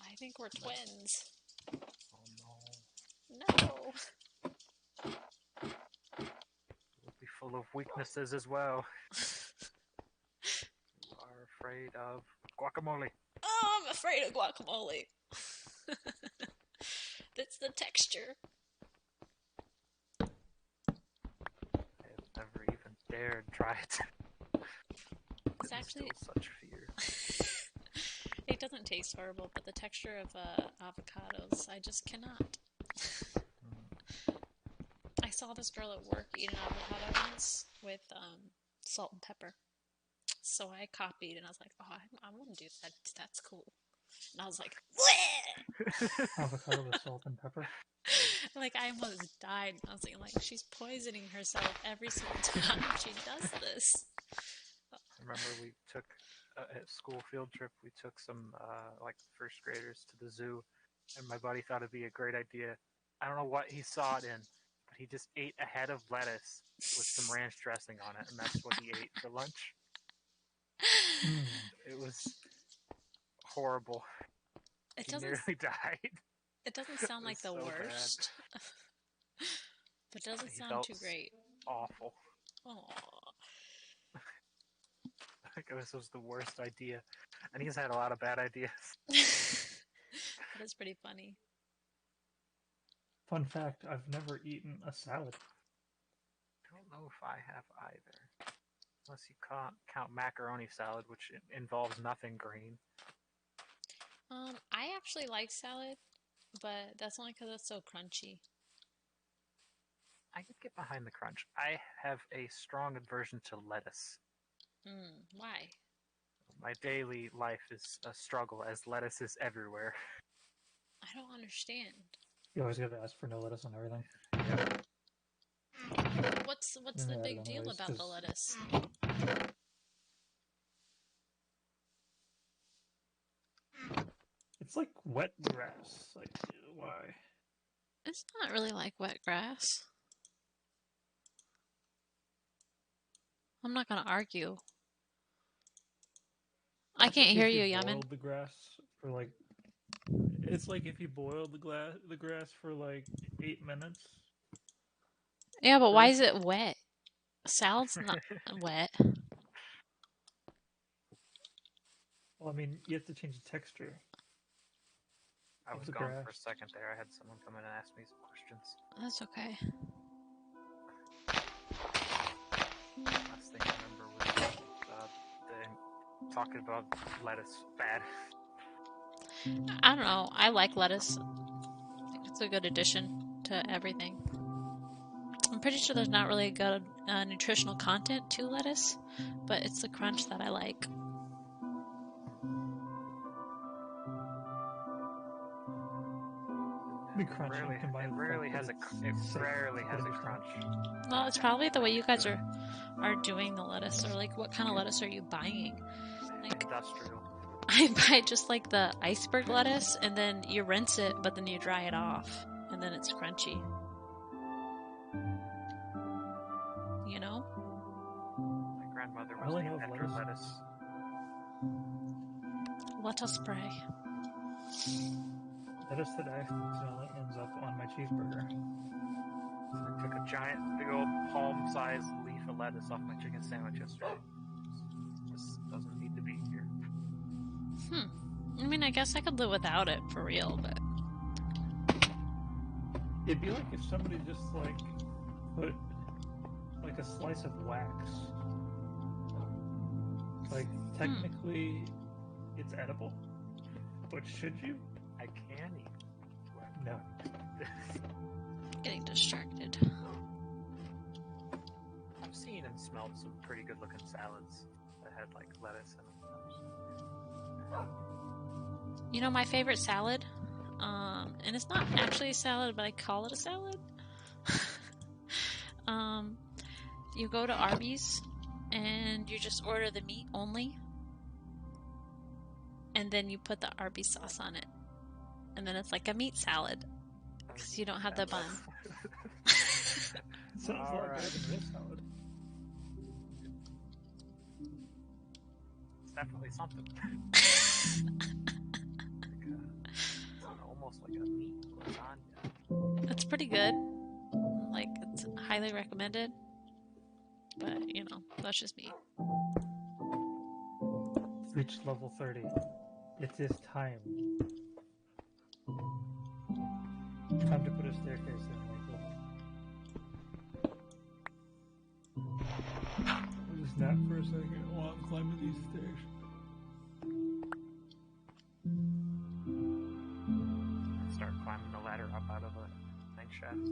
I think we're twins. Oh no. No. We'll be full of weaknesses as well. You are afraid of guacamole. Oh, I'm afraid of guacamole. That's the texture. I have never even dared try it. It's actually such fear. it doesn't taste horrible, but the texture of avocados, I just cannot. I saw this girl at work eat an avocado once with salt and pepper. So I copied and I was like, oh, I want to do that. That's cool. And I was like, bleh! Avocado with salt and pepper. Like, I almost died. I was thinking, like, she's poisoning herself every single time she does this. I remember we took a school field trip. We took some like first graders to the zoo, and my buddy thought it'd be a great idea. I don't know what he saw it in, but he just ate a head of lettuce with some ranch dressing on it, and that's what he ate for lunch. It was horrible. He nearly died. It doesn't sound like the so worst. But doesn't sound too great. Awful. Aww. Like this was the worst idea. And he's had a lot of bad ideas. That is pretty funny. Fun fact, I've never eaten a salad. I don't know if I have either. Unless you count macaroni salad, which involves nothing green. I actually like salad, but that's only because it's so crunchy. I could get behind the crunch. I have a strong aversion to lettuce. Why? My daily life is a struggle as lettuce is everywhere. I don't understand. You always gotta ask for no lettuce on everything. What's the big deal about the lettuce? It's like wet grass. Like, why? It's not really like wet grass. I'm not gonna argue. I can't hear you, Yaman. Boiled the grass for like. It's like if you boil the grass for like 8 minutes. Yeah, but why is it wet? Salad's not wet. Well, I mean, you have to change the texture. I was gone for a second there. I had someone come in and ask me some questions. That's okay. Last thing I remember was talking about lettuce. Bad. I don't know. I like lettuce. I think it's a good addition to everything. I'm pretty sure there's not really good nutritional content to lettuce, but it's the crunch that I like. It rarely has a crunch. Well, it's probably the way you guys are doing the lettuce, or like what kind of lettuce are you buying? Like industrial. I buy just like the iceberg lettuce, and then you rinse it, but then you dry it off, and then it's crunchy. You know? My grandmother was named after lettuce. Let us pray. Lettuce that accidentally ends up on my cheeseburger. I took a giant, big old palm-sized leaf of lettuce off my chicken sandwich yesterday. This doesn't need to be here. I mean, I guess I could live without it for real, but it'd be like if somebody just like put like a slice of wax. Like technically, it's edible, but should you? I can eat. No. getting distracted. I've seen and smelled some pretty good-looking salads that had like lettuce in them. You know my favorite salad? And it's not actually a salad, but I call it a salad. You go to Arby's and you just order the meat only. And then you put the Arby's sauce on it. and then it's like a meat salad because you don't have the bun. Sounds a lot better Alright. than this salad. It's definitely something. Almost like a meat lasagna. It's pretty good. Like, it's highly recommended. But, you know, that's just me. Reached level 30. It is time. Time to put a staircase in, Michael. Just nap for a second while I'm climbing these stairs. Start climbing the ladder up out of a tank shaft.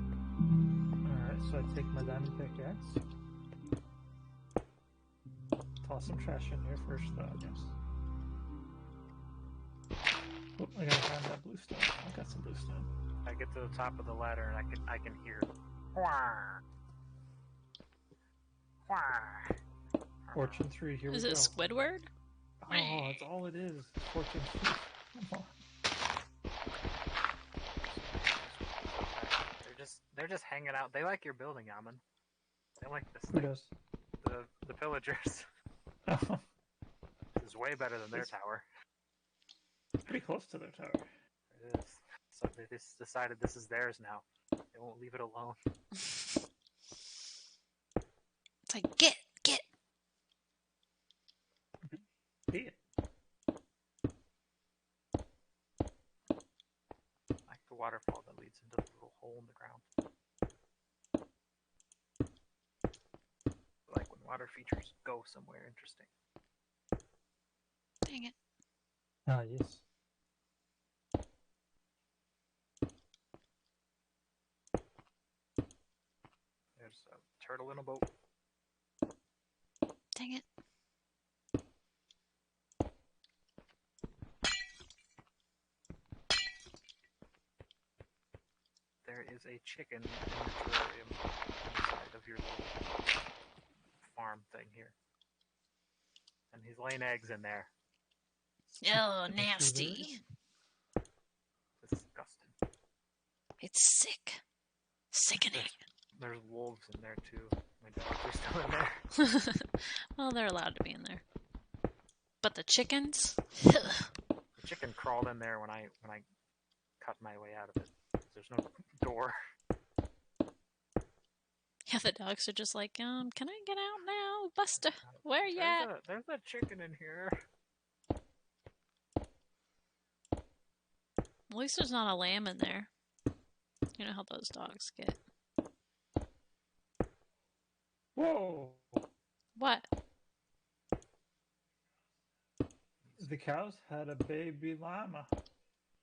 Alright, so I take my diamond pickaxe. Toss some trash in here first, though, I guess. Oh, I gotta find that blue stone. I got some blue stone. I get to the top of the ladder and I can hear Wah! Wah! Fortune 3, here Is we it go. Squidward? Oh, that's all it is. Fortune 3. Come on. They're just hanging out. They like your building, Yaman. They like this Who thing. does? The pillagers. Oh, This is way better than their tower. pretty close to their tower. It is. So they just decided this is theirs now. They won't leave it alone. It's like, get! Yeah. Like the waterfall that leads into the little hole in the ground. Like when water features go somewhere interesting. Dang it. Ah, yes. There's a turtle in a boat. Dang it. There is a chicken in the terrarium on the side of your little farm thing here. And he's laying eggs in there. Oh, Yes, nasty. Disgusting. It's sick. Sickening. There's wolves in there too. My dogs are still in there. Well, they're allowed to be in there. But the chickens? The chicken crawled in there when I cut my way out of it. There's no door. Yeah, the dogs are just like, can I get out now? Buster, where you at? There's a chicken in here. At least there's not a lamb in there. You know how those dogs get. Whoa! What? The cows had a baby llama,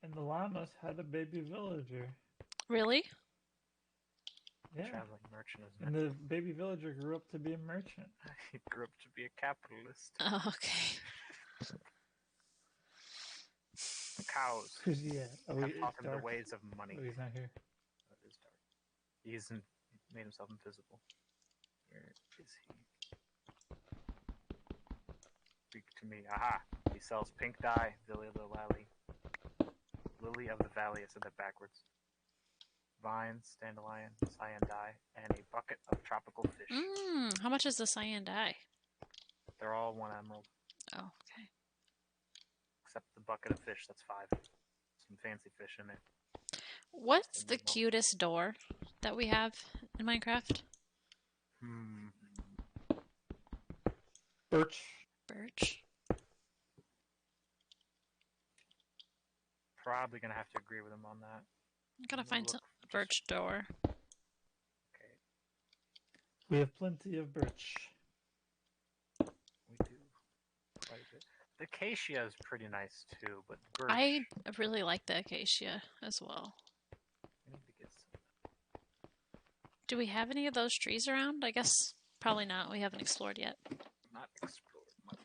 and the llamas had a baby villager. Really? Yeah. Traveling merchant, isn't And it? the baby villager grew up to be a merchant. He grew up to be a capitalist. Oh, okay. Cows Who's he at? Oh, have it's taught him the dark. ways of money. Oh, he's not here. That is dark. He's made himself invisible. Where is he? Speak to me. Aha! He sells pink dye, Lily of the Valley. Lily of the Valley, I said that backwards. Vines, dandelion, cyan dye, and a bucket of tropical fish. How much is the cyan dye? They're all 1 emerald, Oh, okay. except the bucket of fish, that's 5. Some fancy fish in there. What's the cutest door that we have in Minecraft? Birch. Birch. Probably gonna have to agree with him on that. I'm gonna Let me find look some just- birch door. Okay, We have plenty of birch. we do quite a bit. The acacia is pretty nice too, but birch. I really like the acacia as well. We need to get some. Do we have any of those trees around? I guess probably not. We haven't explored yet. Not explored much.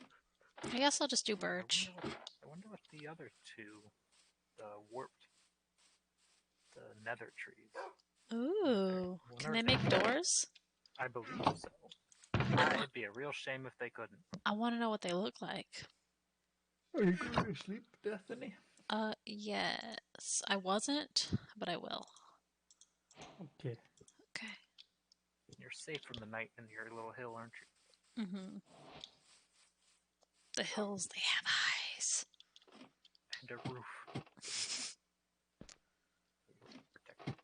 I guess I'll just do birch. I wonder what the other two, the warped, the nether trees. Ooh. Can they make doors? I believe so. It'd be a real shame if they couldn't. I want to know what they look like. Are you going to sleep, Deathany? Yes. I wasn't, but I will. Okay. Okay. You're safe from the night in your little hill, aren't you? Mm-hmm. The hills, they have eyes. And a roof. Protect.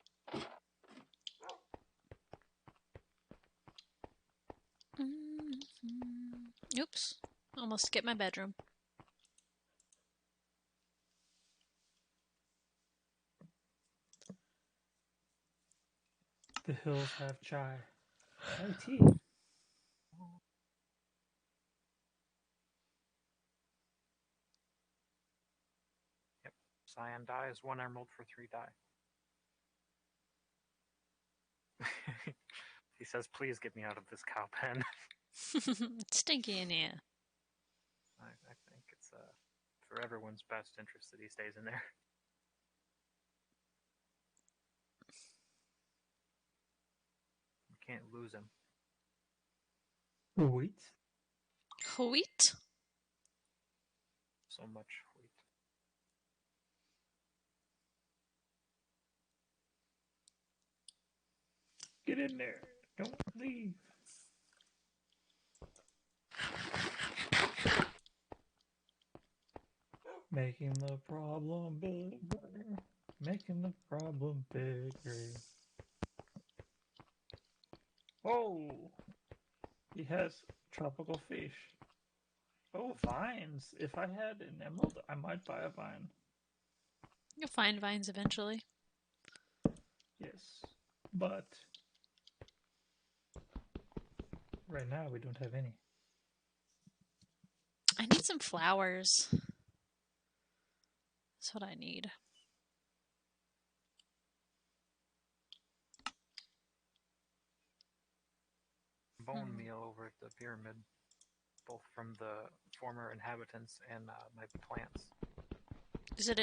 Mm-hmm. Oops. Almost skipped my bedroom. The hills have chai. Chai tea. Yep. Cyan dye is 1 emerald for 3 dye. He says, please get me out of this cow pen. It's stinky in here. I think it's for everyone's best interest that he stays in there. We can't lose him. Wheat. Wheat? So much wheat. Get in there. Don't leave. Making the problem bigger. Making the problem bigger. Oh! He has tropical fish. Oh, vines. If I had an emerald, I might buy a vine. You'll find vines eventually. Yes. But right now we don't have any. I need some flowers. That's what I need. Bone meal over at the pyramid, both from the former inhabitants and my plants. Is it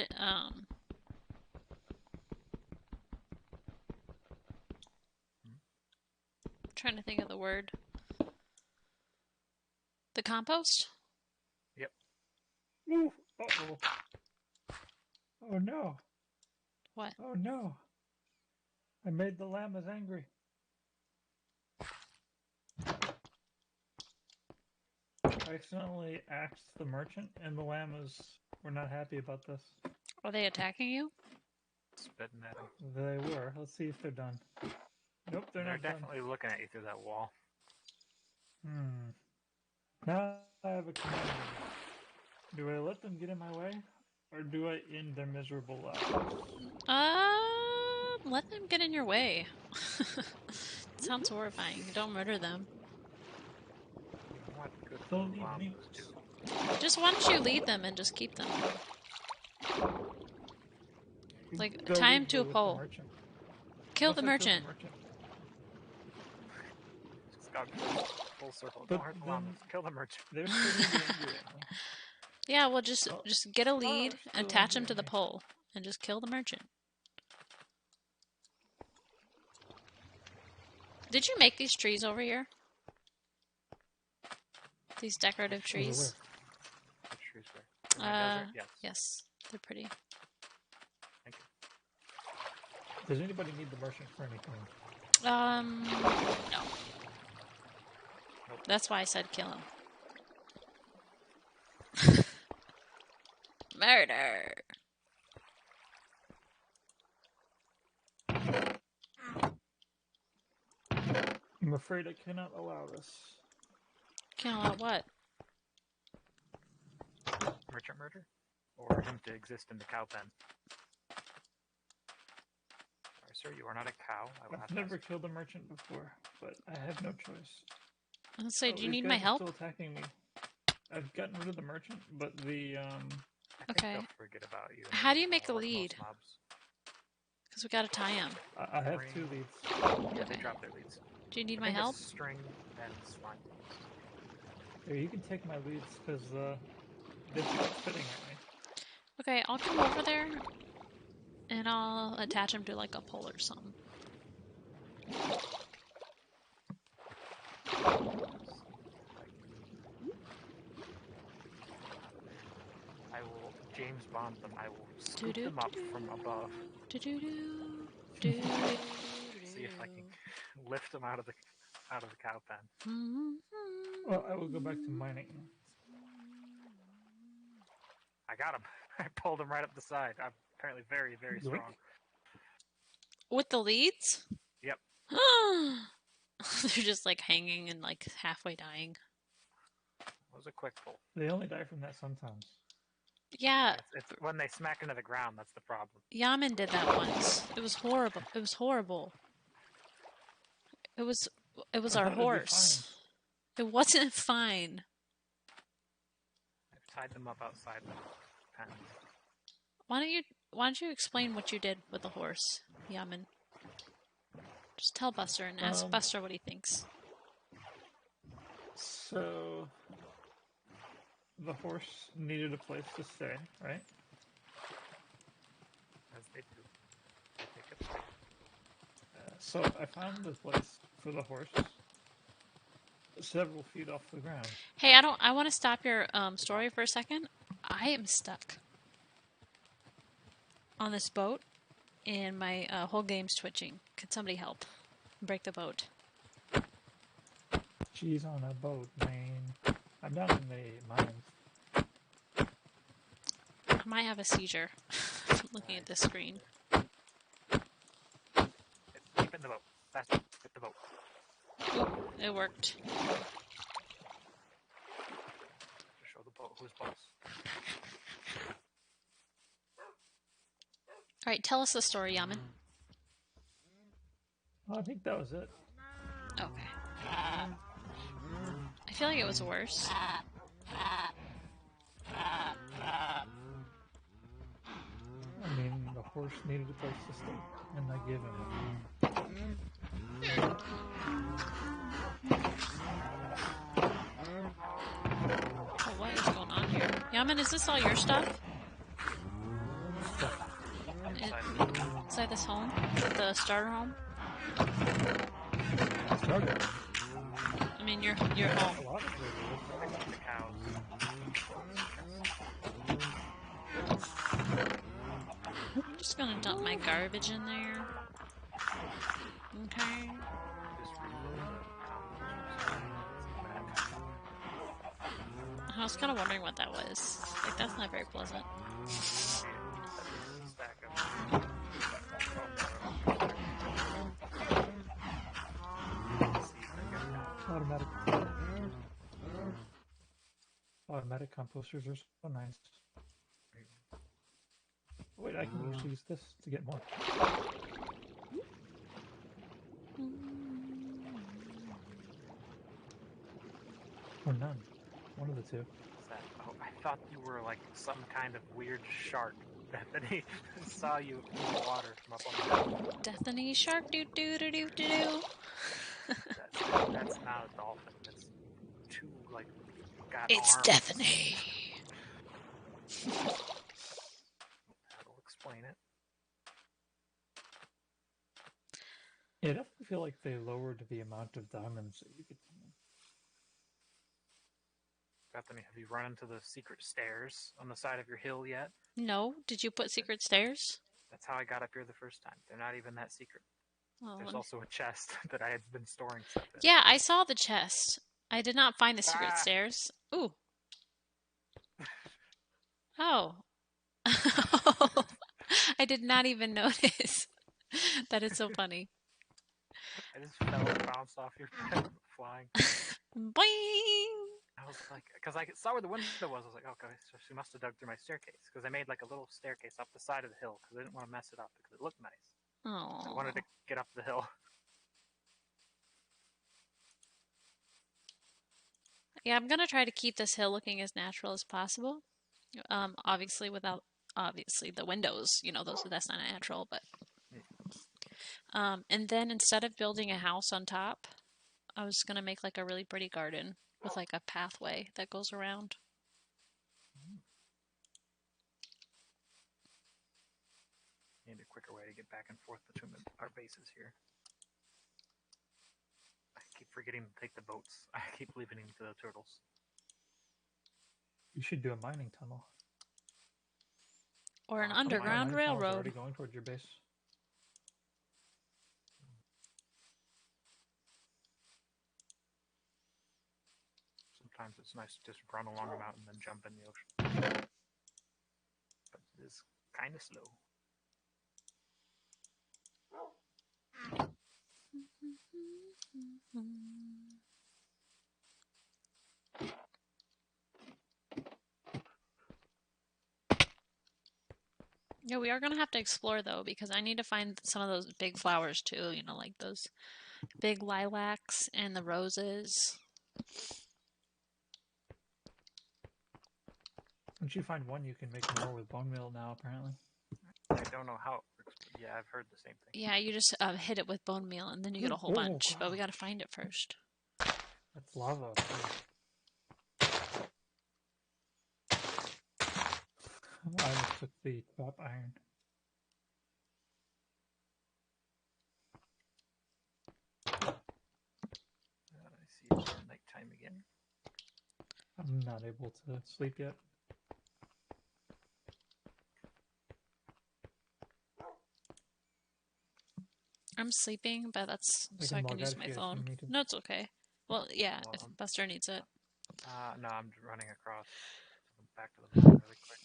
trying to think of the word. The compost? Yep. Ooh, uh-oh. Oh no. What? Oh no. I made the llamas angry. I accidentally axed the merchant, and the llamas were not happy about this. Are they attacking you? Spitting at him. They were. Let's see if they're done. Nope, they're not definitely looking at you through that wall. done. Now I have a command. Do I let them get in my way, or do I end their miserable lives? Let them get in your way. Sounds horrifying. Don't murder them. What good They'll for need llamas meat. do? Just why don't you lead them and just keep them? Like, They'll tie him leave to a with the pole. merchant. Kill Once the I merchant. Just got full circle. But Don't hurt the then- llamas. Kill the merchant. They're still gonna be angry at me. Yeah, well, just get a Oh, lead they're and still attach him angry to at the me. pole and just kill the merchant. Did you make these trees over here? These decorative trees? Which trees were? In my desert? Yes. Yes, they're pretty. Thank you. Does anybody need the merchant for anything? No. Nope. That's why I said kill him. Murder! I'm afraid I cannot allow this. Can't allow what? Merchant murder? Or him to exist in the cow pen? Sorry, sir, you are not a cow. I will have I've to never ask. killed a merchant before, but I have no choice. Let's say, do you these need guys my are help? Still attacking me. I've gotten rid of the merchant, but the I think Okay. they'll forget about you. How do you make the like most lead? mobs. Because we gotta tie him. I have Ring. 2 leads. Yeah, they Okay. drop their leads. Do you need I my think help? it's string and slime. Here, you can take my leads because they're not fitting at me. Okay, I'll come over there and I'll attach him to like a pole or something. I will James Bond them. I will scoop them up from above. See if I can lift them out of the cow pen. Well, I will go back to mining. I got him. I pulled him right up the side. I'm apparently very, very strong. With the leads? Yep. They're just like hanging and like halfway dying. It was a quick pull. They only die from that sometimes. Yeah. It's when they smack into the ground that's the problem. Yaman did that once. It was horrible. It was horrible. It was our horse. It wasn't fine. I've tied them up outside the pen. Why don't you explain what you did with the horse, Yaman? Just tell Buster and ask Buster what he thinks. So the horse needed a place to stay, right? As they do. They take it away. So I found the place for the horse several feet off the ground. Hey, I want to stop your story for a second. I am stuck on this boat, and my whole game's twitching. Could somebody help break the boat? She's on a boat, man. I'm down in the mines. I might have a seizure looking at this screen. Keep in the boat. Faster. Get the boat. Oop, it worked. To show the boat who's boss. Alright, tell us the story, Yaman. Well, I think that was it. Okay. I feel like it was worse. I mean, the horse needed a place to stay, and I gave him it. Oh, what is going on here? Yaman, is this all your stuff? Inside this home? The starter home? Starter? I mean, your home. The cows. I'm just gonna dump my garbage in there. Okay. I was kind of wondering what that was. Like, that's not very pleasant. Automatic composters are so nice. Wait, I can usually use this to get more. Or none. One of the two. Oh, I thought you were like some kind of weird shark. Deathany saw you in the water from up on the hill. Deathany shark doo doo doo doo doo doo. That's not a dolphin. It's two like got It's arms. Deathany. That'll explain it. Yeah, I definitely feel like they lowered the amount of diamonds that you could. Bethany, have you run into the secret stairs on the side of your hill yet? No, did you put secret stairs? That's how I got up here the first time. They're not even that secret. Oh, There's also a chest that I had been storing stuff in. yeah, I saw the chest. I did not find the secret stairs. Ooh. Oh. I did not even notice. That is so funny. I just fell and bounced off your bed, flying. Boing! I was like, because I saw where the window was. I was like, okay, so she must have dug through my staircase. Because I made like a little staircase up the side of the hill because I didn't want to mess it up because it looked nice. Oh. I wanted to get up the hill. Yeah, I'm gonna try to keep this hill looking as natural as possible. Obviously without the windows, that's not natural, but and then instead of building a house on top, I was gonna make like a really pretty garden with like a pathway that goes around. Need a quicker way to get back and forth between our bases here. I keep forgetting to take the boats. I keep leaving it to the turtles. You should do a mining tunnel. Or an The mining underground Mining tunnel's already railroad. going towards your base. Sometimes it's nice to just run along a mountain and then jump in the ocean. But it is kind of slow. Yeah, we are gonna have to explore though, because I need to find some of those big flowers too, you know, like those big lilacs and the roses. Once you find one, you can make more with bone meal now, apparently. I don't know how it works, but yeah, I've heard the same thing. Yeah, you just hit it with bone meal and then you get a whole Oh, bunch, but we gotta gosh. find it first. That's lava. I almost took the top iron. I see it's nighttime again. I'm not able to sleep yet. I'm sleeping, but that's I so I can can log use out my if you guys phone. need me to. No, it's okay. Well, yeah, Well, if Buster needs it. no, I'm running across back to the mine really quick.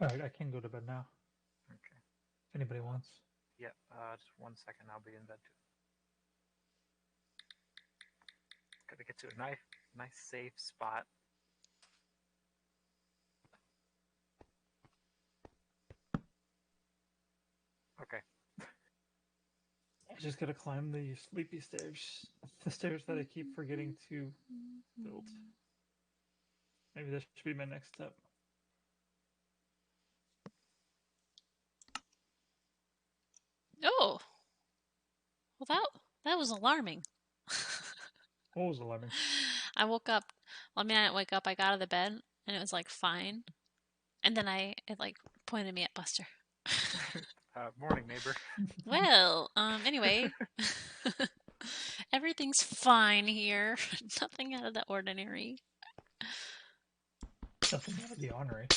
Alright, I can go to bed now. Okay. If anybody wants. Yep. Just 1 second. I'll be in bed too. Gotta get to a nice safe spot. Okay. I just gotta climb the sleepy stairs. The stairs that I keep forgetting to build. Maybe this should be my next step. Oh, well that was alarming. What was alarming? I woke up. Well, I mean, I didn't wake up. I got out of the bed and it was like fine, and then it like pointed me at Buster. Morning, neighbor. Well, anyway, everything's fine here. Nothing out of the ordinary. Nothing out of the honorary.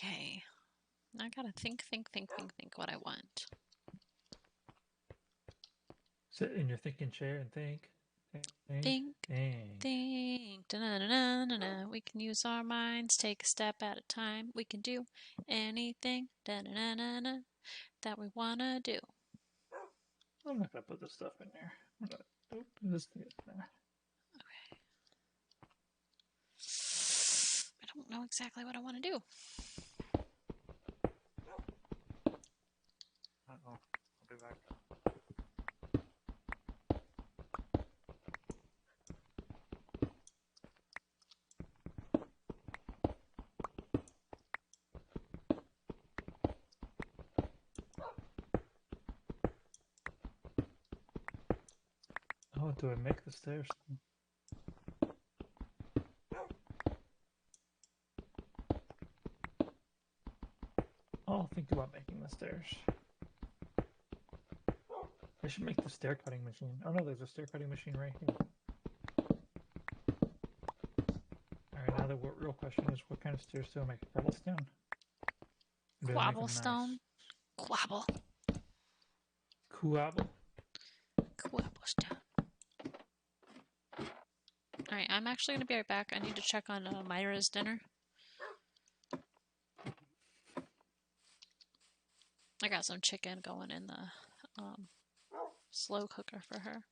Okay. I gotta think what I want. Sit in your thinking chair and think. Think. Da-na-na-na-na-na. We can use our minds, take a step at a time. We can do anything da-na-na-na-na, that we wanna do. I'm not gonna put this stuff in there. I'm gonna open this thing in there. I don't know exactly what I want to do. Uh-oh. I'll be back. Oh, do I make the stairs? I'll think about making the stairs. I should make the stair cutting machine. Oh no, there's a stair cutting machine right here. Alright, now the real question is, what kind of stairs do I make? Cobblestone? Do I make them Quabblestone. nice? Quabble. Quabble? Quabblestone. Alright, I'm actually going to be right back. I need to check on Myra's dinner. I got some chicken going in the slow cooker for her.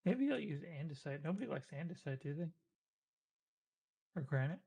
Maybe I'll use andesite. Nobody likes andesite, do they? Or granite?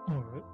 Alright.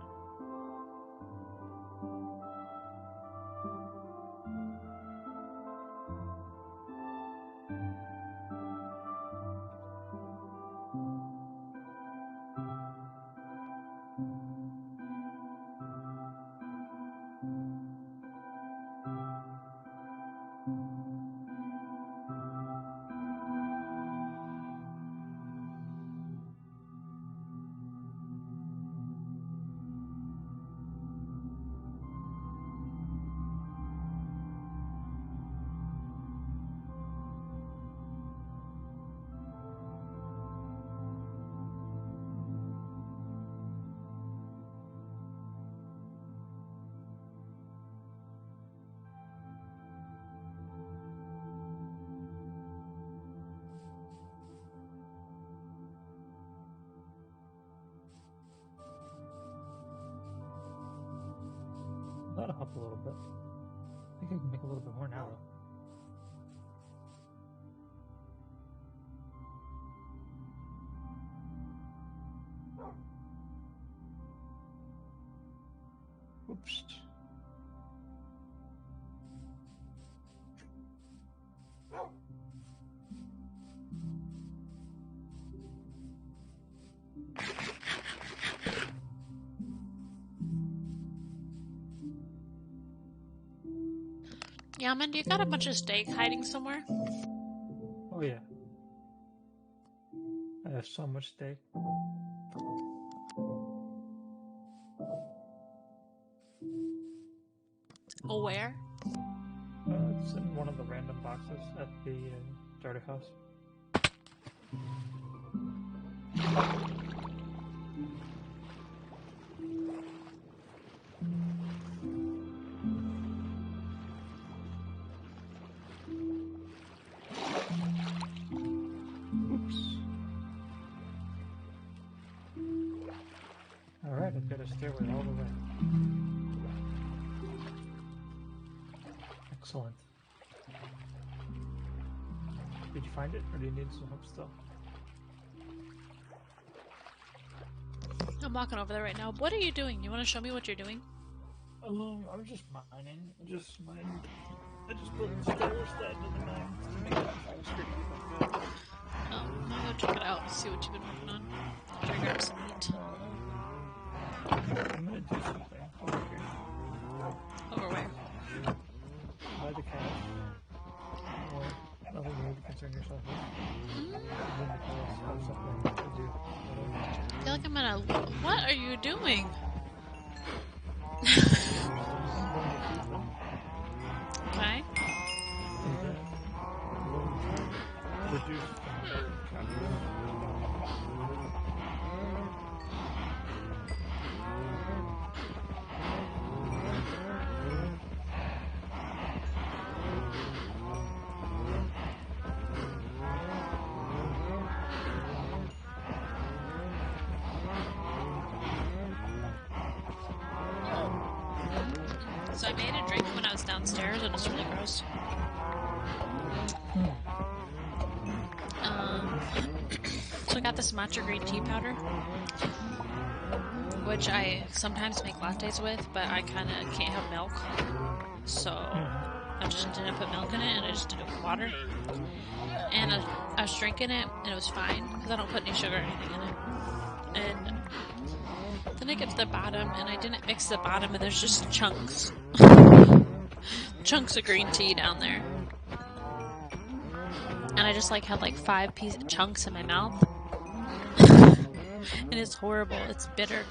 That'll help a little bit. I think I can make a little bit more now, though. Oops. Yaman, you got a bunch of steak hiding somewhere? Oh yeah. I have so much steak. Oh, where? It's in one of the random boxes at the starter house. Alright, I've got a stairway all the way. Excellent. Did you find it, or do you need some help still? I'm walking over there right now. What are you doing? You want to show me what you're doing? I'm just mining. I just put a stairway stat into the mine to make it fire. Oh, I'm gonna go check it out, see what you've been working on. Try to grab some meat. I'm gonna do something over here. Over where? By the cache. Or nothing you need to concern yourself with. And then the palace has something to do. I feel like I'm gonna. What are you doing? Okay. And then we'll reduce their So I made a drink when I downstairs and it's really gross. So I got this matcha green tea powder, which I sometimes make lattes with, but I kind of can't have milk, so I just didn't put milk in it, and I just did it with water. And I was drinking it, and it was fine, because I don't put any sugar or anything in it. And then I get to the bottom, and I didn't mix the bottom, and there's just chunks. Chunks of green tea down there. And I just like had like 5 chunks in my mouth. And it's horrible. It's bitter.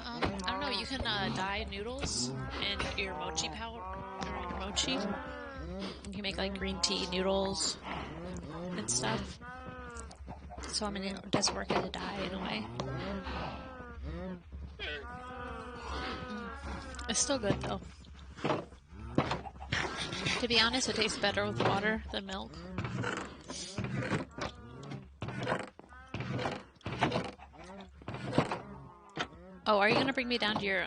I don't know. You can dye noodles in your mochi powder or your mochi. You can make like green tea noodles and stuff. So I mean, it does work as a dye in a way. It's still good though. To be honest, it tastes better with water than milk. Oh, are you gonna bring me down to your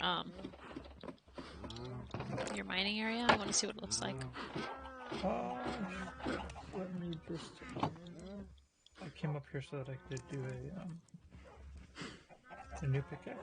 mining area? I want to see what it looks like. Let me just. I came up here so that I could do a new pickaxe.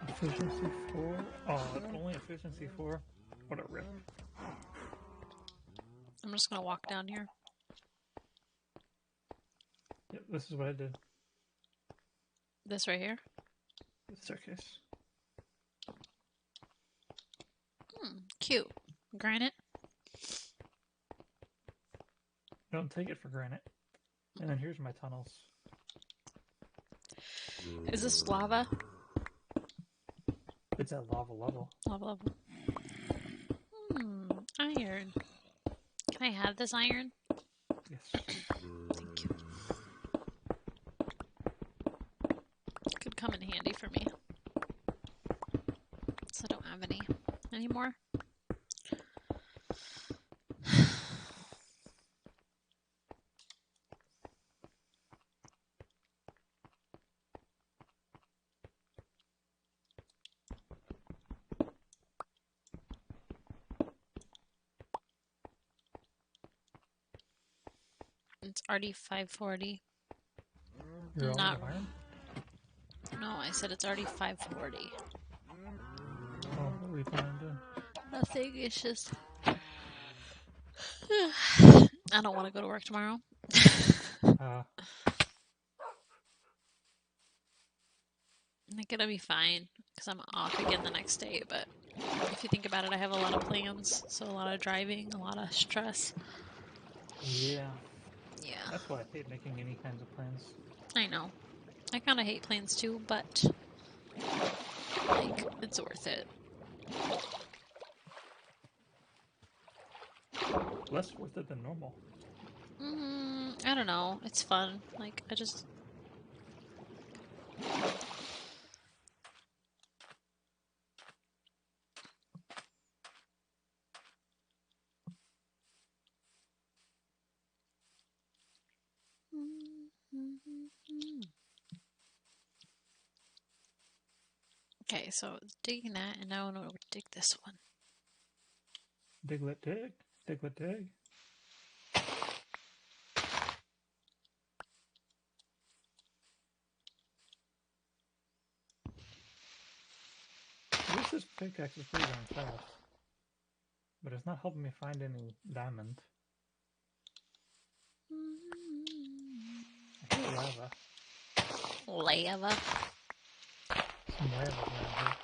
Efficiency 4? Oh, only efficiency 4? What a rip. I'm just gonna walk down here. Yep, this is what I did. This right here? The staircase. Cute. Granite? Don't take it for granted. And then here's my tunnels. Is this lava? It's at lava level. Lava level. Iron. Can I have this iron? Yes. Thank you. Could come in handy for me. So I don't have any anymore. It's already 5:40. You're all Not- out of iron? No, I said it's already 5:40. Oh, what were you planning on doing? Nothing, it's just... I don't want to go to work tomorrow. Uh, I think it'll be fine, because I'm off again the next day, but if you think about it, I have a lot of plans, so a lot of driving, a lot of stress. yeah. Yeah, That's why I hate making any kinds of plans. I know. I kind of hate plans too, but, like, it's worth it. Less worth it than normal. I don't know. It's fun. Like, I just... Okay, so digging that, and now I want to dig this one. Diglet dig. Diglet dig. I wish this pickaxe is pretty darn fast. But it's not helping me find any diamond. I hear lava. Lava. Some lava around here.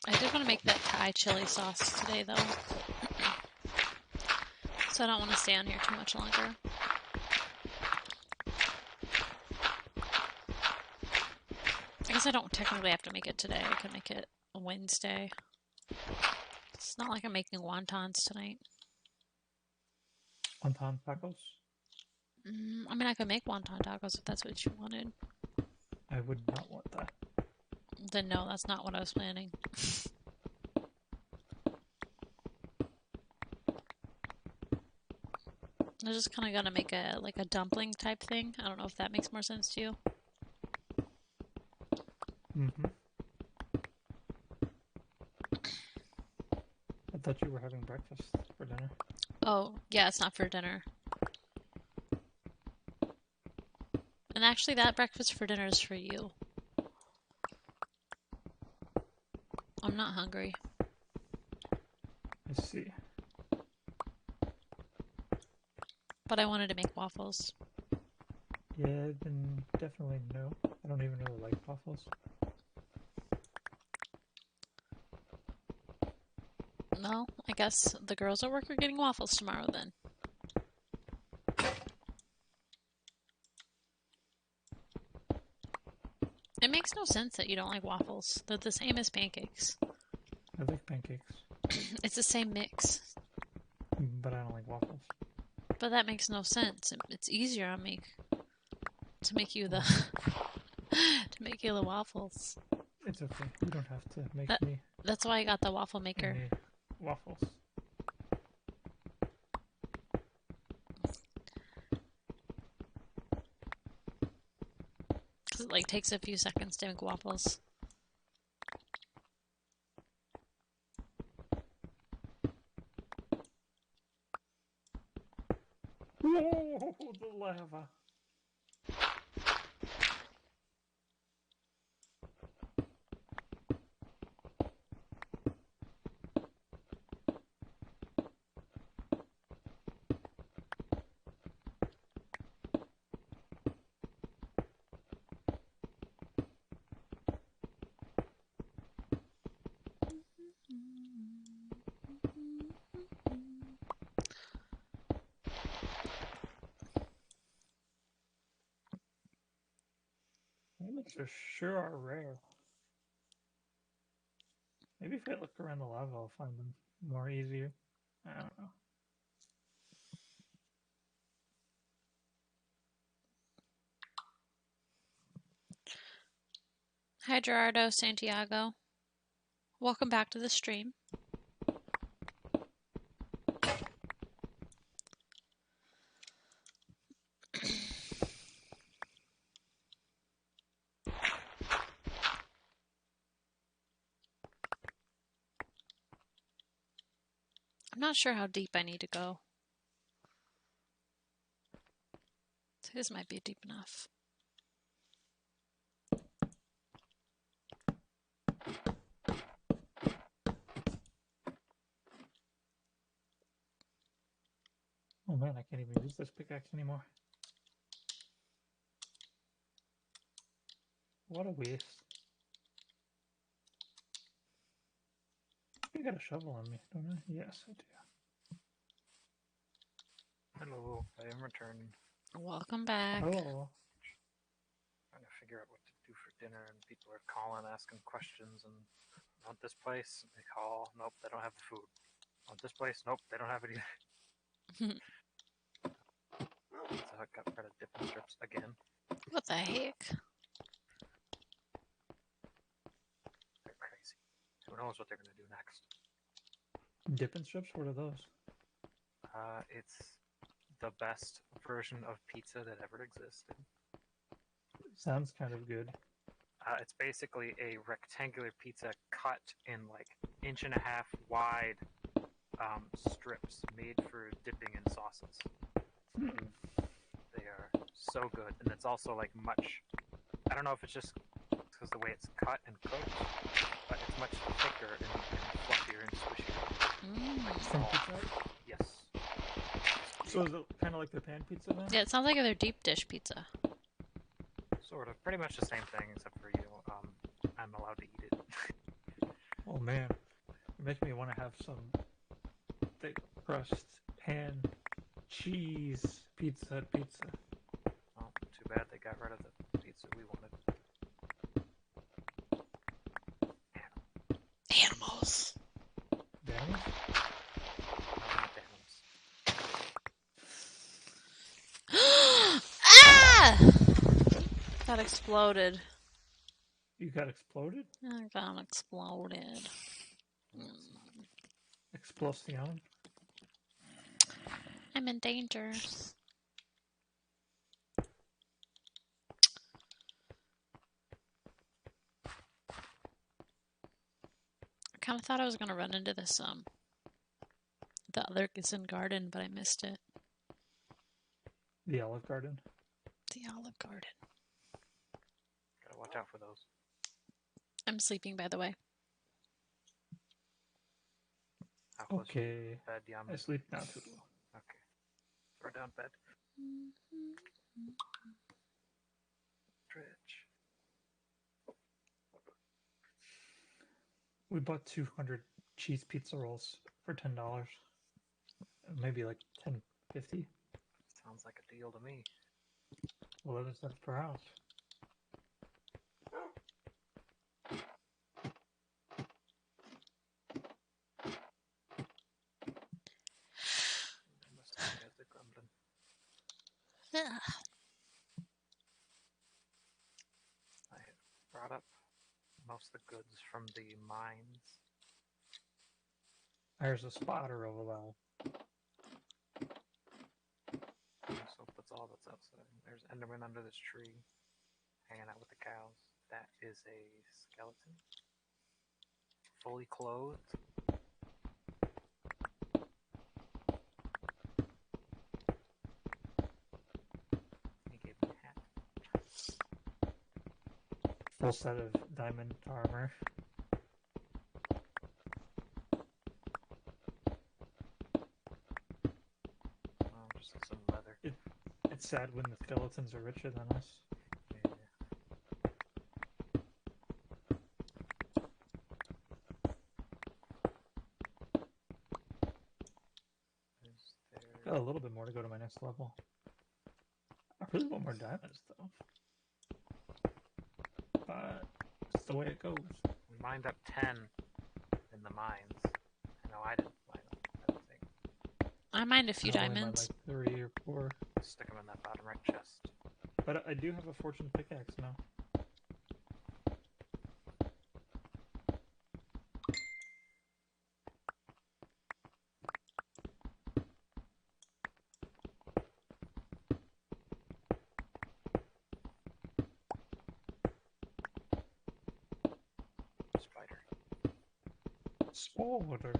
I did want to make that Thai chili sauce today, though. So I don't want to stay on here too much longer. guess I don't technically have to make it today. I can make it Wednesday. It's not like I'm making wontons tonight. Wonton tacos? I mean, I could make wonton tacos if that's what you wanted. I would not want that. Then no, that's not what I was planning. I was just kind of gonna make a like a dumpling type thing. I don't know if that makes more sense to you. Mm-hmm. I thought you were having breakfast for dinner. Oh, yeah, it's not for dinner. And actually, that breakfast for dinner is for you. I'm not hungry. I see. But I wanted to make waffles. Yeah, then definitely no. I don't even really like waffles. No, I guess the girls at work are getting waffles tomorrow then. It makes no sense that you don't like waffles. They're the same as pancakes. I like pancakes, It's the same mix. but I don't like waffles. But that makes no sense. It's easier on me to make you the to make you the waffles. It's okay. You don't have to make me That's why I got the waffle maker. any waffles. Because it like takes a few seconds to make waffles. Whoa, the lava. Elixirs sure are rare. Maybe if I look around the lava, I'll find them more easier. I don't know. Hi Gerardo Santiago. Welcome back to the stream. I'm not sure how deep I need to go. This might be deep enough. Oh man, I can't even use this pickaxe anymore. What a waste. I got a shovel on me, don't I? Yes, I do. Hello, I am returning. Welcome back. Hello. Trying to figure out what to do for dinner, and people are calling, asking questions, and want this place? They call, nope, they don't have the food. Want this place? Nope, they don't have it either. So I got rid of dipping strips again. What the heck? They're crazy. Who knows what they're gonna do next? Dippin' strips? What are those? It's the best version of pizza that ever existed. Sounds kind of good. It's basically a rectangular pizza cut in like 1.5 inch wide strips made for dipping in sauces. They are so good, and it's also like much. I don't know if it's just because the way it's cut and cooked, but it's much thicker and fluffier and squishier. From Pizza Hut? Yes. So is it kind of like the pan pizza then? Yeah, it sounds like their deep dish pizza. Sort of. Pretty much the same thing, except for I'm allowed to eat it. Oh man, it makes me want to have some thick crust pan cheese pizza. Well, too bad they got rid of the pizza we wanted. animals. Animals? No, not animals. Ah! That exploded. You got exploded? I got exploded. Explosion? I'm in danger. I kind of thought I was gonna run into this the other Gizen garden, but I missed it. The Olive Garden? The Olive Garden. Gotta watch out for those. I'm sleeping, by the way. How close are you Okay. to bed, Yum? I sleep now too. Okay. Throw down bed. Stretch. We bought 200 cheese pizza rolls for $10. Maybe like $10.50. Sounds like a deal to me. Well, that's per house. Must have guys are grumbling. I had brought up most of the goods from the mines. There's a spotter over there. So that's all that's outside. There's Enderman under this tree, hanging out with the cows. That is a skeleton, fully clothed. He gave me a hat. Full set of diamond armor. Oh, just some leather. It's sad when the skeletons are richer than us. Yeah. Is there... Got a little bit more to go to my next level. I really want more diamonds, though. But it's the way it goes. We mined up 10 in the mines. I know I didn't mine up, I don't think. I mined a few I've only mined, diamonds. like 3 or 4. Stick them in that bottom right chest. But I do have a fortune pickaxe now. Spider. Spider.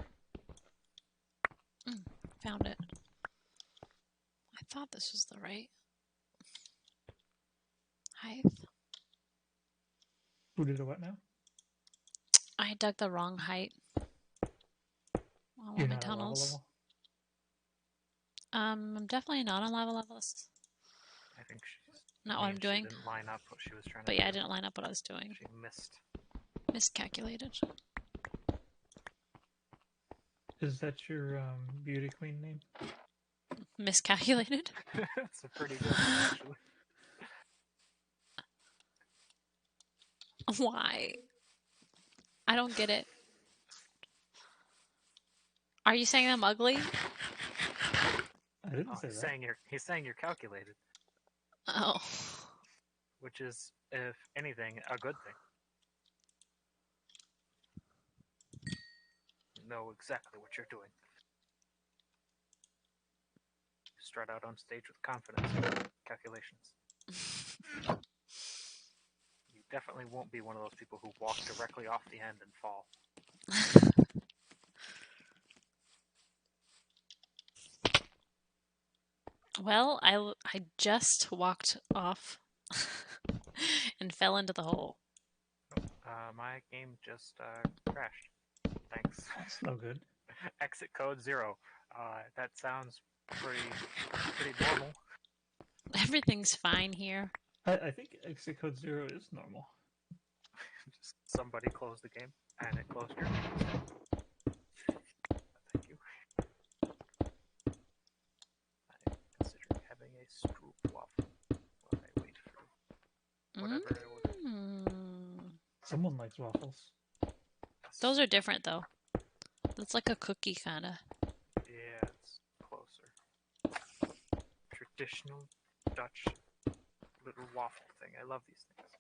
Found it. I thought this was the right height. Who did it what now? I dug the wrong height. All You're of my not at lava tunnels. level? I'm definitely not on lava levels. I think she's... Not what I'm doing. She didn't line up what she was trying to But do. yeah, I didn't line up what I was doing. She missed. Miscalculated. Is that your beauty queen name? Miscalculated? That's a pretty good one, actually. Why? I don't get it. Are you saying I'm ugly? I didn't Oh, say he's that. saying you're calculated, Oh. which is, if anything, a good thing. You know exactly what you're doing. Strut out on stage with confidence. Calculations. You definitely won't be one of those people who walk directly off the end and fall. Well, I just walked off and fell into the hole. My game just crashed. Thanks. That's no good. Exit code 0. That sounds pretty normal. Everything's fine here. I think exit code 0 is normal. Just somebody closed the game, and it closed your game. Thank you. I'm considering having a stroop waffle while I wait for whatever I order. Mm. Someone likes waffles. Yes. Those are different though. That's like a cookie kind of. Yeah, it's closer. Traditional Dutch little waffle thing. I love these things.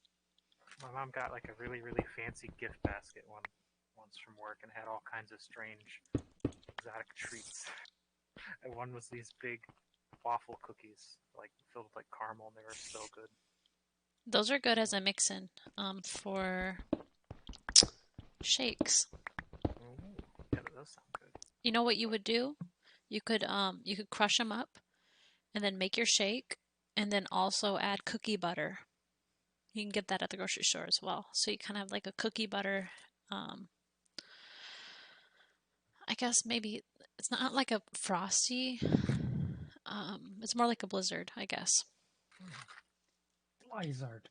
My mom got like a really, really fancy gift basket once from work and had all kinds of strange exotic treats. And one was these big waffle cookies, like filled with like caramel, and they were so good. Those are good as a mix-in for shakes. Ooh, yeah, those sound good. You know what you would do? You could crush them up and then make your shake and then also add cookie butter. You can get that at the grocery store as well. So you kind of have like a cookie butter. I guess maybe it's not like a frosty. It's more like a blizzard, I guess. Blizzard.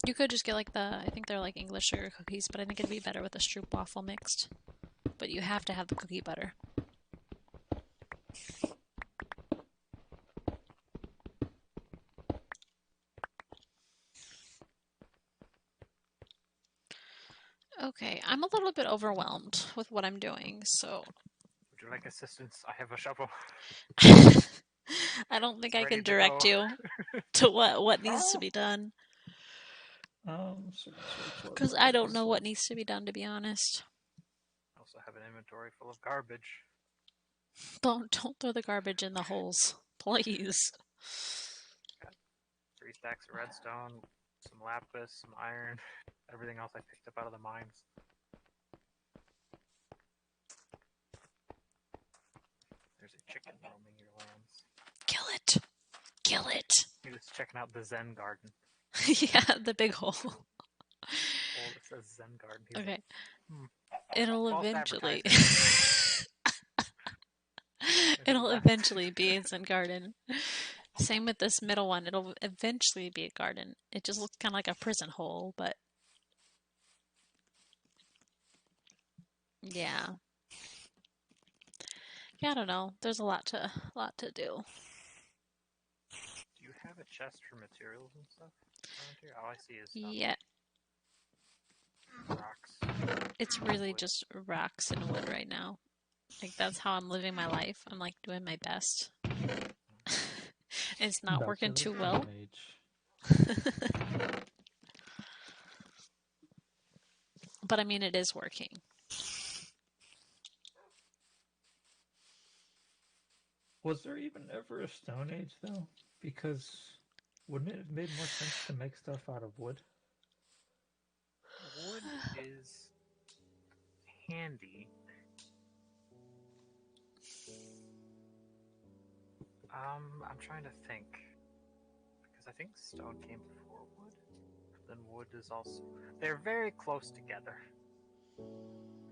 You could just get like I think they're like English sugar cookies, but I think it'd be better with a stroop waffle mixed. But you have to have the cookie butter. Okay, I'm a little bit overwhelmed with what I'm doing, so... Would you like assistance? I have a shovel. I don't think It's I ready can to direct go. you to what needs to be done. Because I don't know what needs to be done, to be honest. I also have an inventory full of garbage. Don't throw the garbage in the holes, please. Got 3 stacks of redstone, some lapis, some iron, everything else I picked up out of the mines. There's a chicken roaming your lands. Kill it. Kill it. He was checking out the Zen garden. Yeah, the big hole. Oh, it says Zen garden. He's Okay. like, It'll false eventually... advertising. It'll eventually be a Zen garden. Same with this middle one. It'll eventually be a garden. It just looks kind of like a prison hole, but... Yeah. Yeah, I don't know. There's a lot to do. Do you have a chest for materials and stuff around here? All I see is stuff. Yeah. Rocks. It's really just rocks and wood right now. Like, that's how I'm living my life. I'm, like, doing my best. It's not working too well. But, I mean, it is working. Was there even ever a Stone Age, though? Because wouldn't it have made more sense to make stuff out of wood? Wood is handy. I'm trying to think. Because I think stone came before wood. Then wood is also... They're very close together.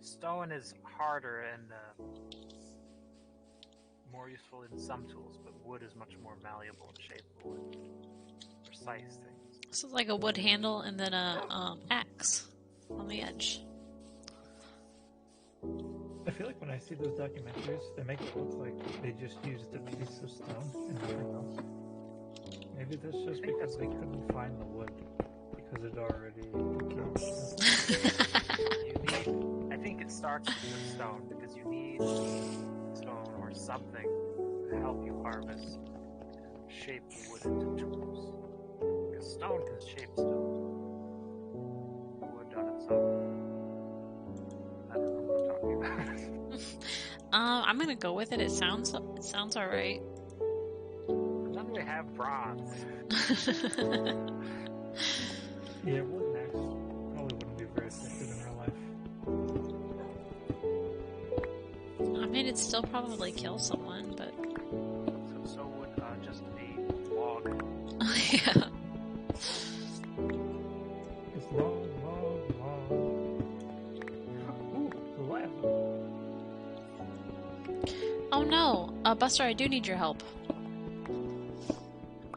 Stone is harder and more useful in some tools, but wood is much more malleable and shapeable and precise things. So it's like a wood handle and then a axe on the edge. I feel like when I see those documentaries, they make it look like they just used a piece of stone and nothing else. Maybe that's just because they couldn't find the wood because it already became I think it starts with stone because you need stone or something to help you harvest and shape the wood into tools. Because stone can shape stone. Wood on its own. I don't know what I'm talking about. I'm gonna go with it. It sounds alright. None we have bronze. Yeah, wood next probably wouldn't be very effective in real life. I mean, it'd still probably kill someone, but... So would just a log. Yeah. It's long. Ooh, lava. Oh no! Buster, I do need your help.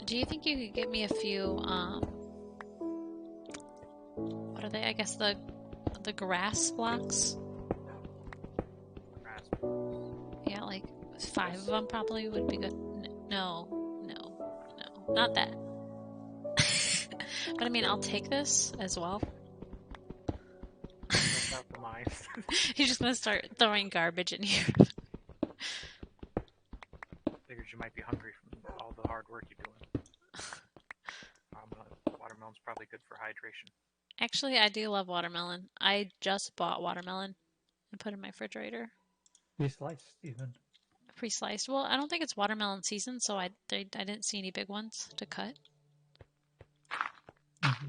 Do you think you could get me a few, what are they? I guess the grass blocks? Grass. Yeah, like 5 of them probably would be good. No, not that. But I mean, I'll take this as well. Check out the mines. He's just gonna start throwing garbage in here. Figured you might be hungry from all the hard work you're doing. Watermelon's probably good for hydration. Actually, I do love watermelon. I just bought watermelon and put it in my refrigerator. Pre-sliced, even. Pre-sliced. Well, I don't think it's watermelon season, so I didn't see any big ones to cut. Mm-hmm.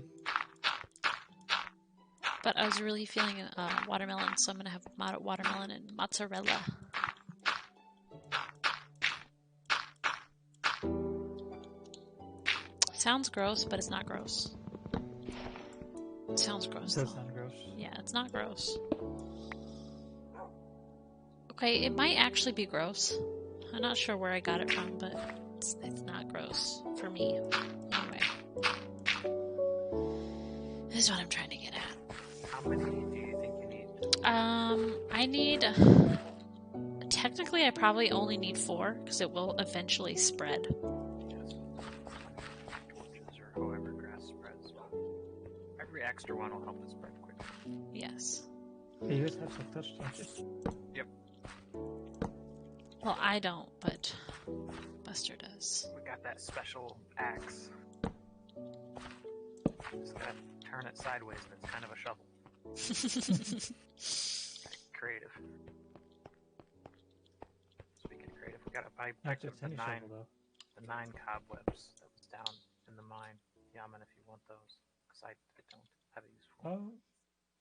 But I was really feeling watermelon, so I'm gonna have watermelon and mozzarella. Sounds gross, but it's not gross. It sounds gross. It does though. sound gross. Yeah, it's not gross. Okay, it might actually be gross. I'm not sure where I got it from, but it's not gross for me. Anyway. This is what I'm trying to get at. How many do you think you need? I need... Technically, I probably only need 4, because it will eventually spread. Yes. Torches or however grass spreads. Every extra one will help it spread quicker. Yes. Yeah, you guys have some touch, don't you? Yep. Well, I don't, but Buster does. We got that special axe. Just gotta turn it sideways and it's kind of a shovel. Creative. Speaking of creative, we gotta buy Not the just any nine, shovel, though. the 9 cobwebs that was down in the mine. Yaman, if you want those, because I don't have a use for them. Oh,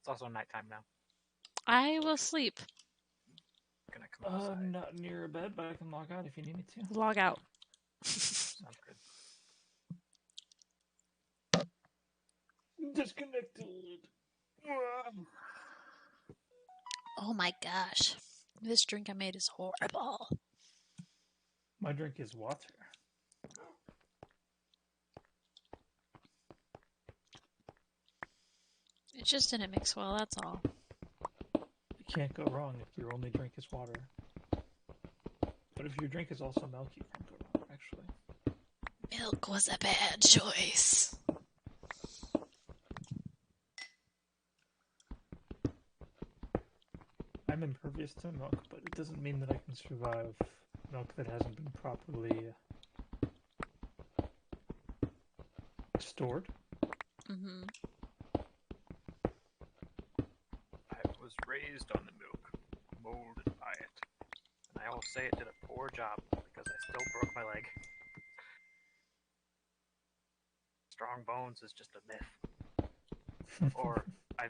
It's also nighttime now. I will sleep. Gonna come outside. I'm not near a bed, but I can log out if you need me to. Log out. Sounds good. Disconnected. Oh my gosh. This drink I made is horrible. My drink is water. It just didn't mix well, that's all. You can't go wrong if your only drink is water. But if your drink is also milk, you can't go wrong, actually. Milk was a bad choice. I'm impervious to milk, but it doesn't mean that I can survive milk that hasn't been properly stored. Mm-hmm. I was raised on the milk, molded by it. And I will say it did a poor job because I still broke my leg. Strong bones is just a myth. Or I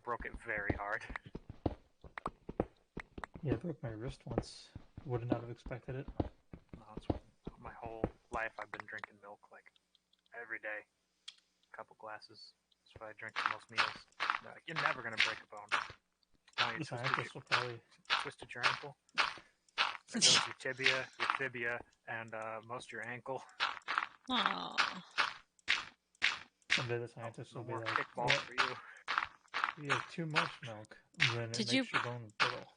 broke it very hard. Yeah, I broke my wrist once. Would not have expected it. No, it's my whole life I've been drinking milk like every day. A couple glasses. That's what I drink for most meals. Like, you're never gonna break a bone. No, you The scientists will probably... twisted your ankle. There goes your tibia, your fibia, and most of your ankle. Aww. Someday the scientists No will be more like, kickball "Well, for you. you have too much milk, then it Did makes you- your bone brittle."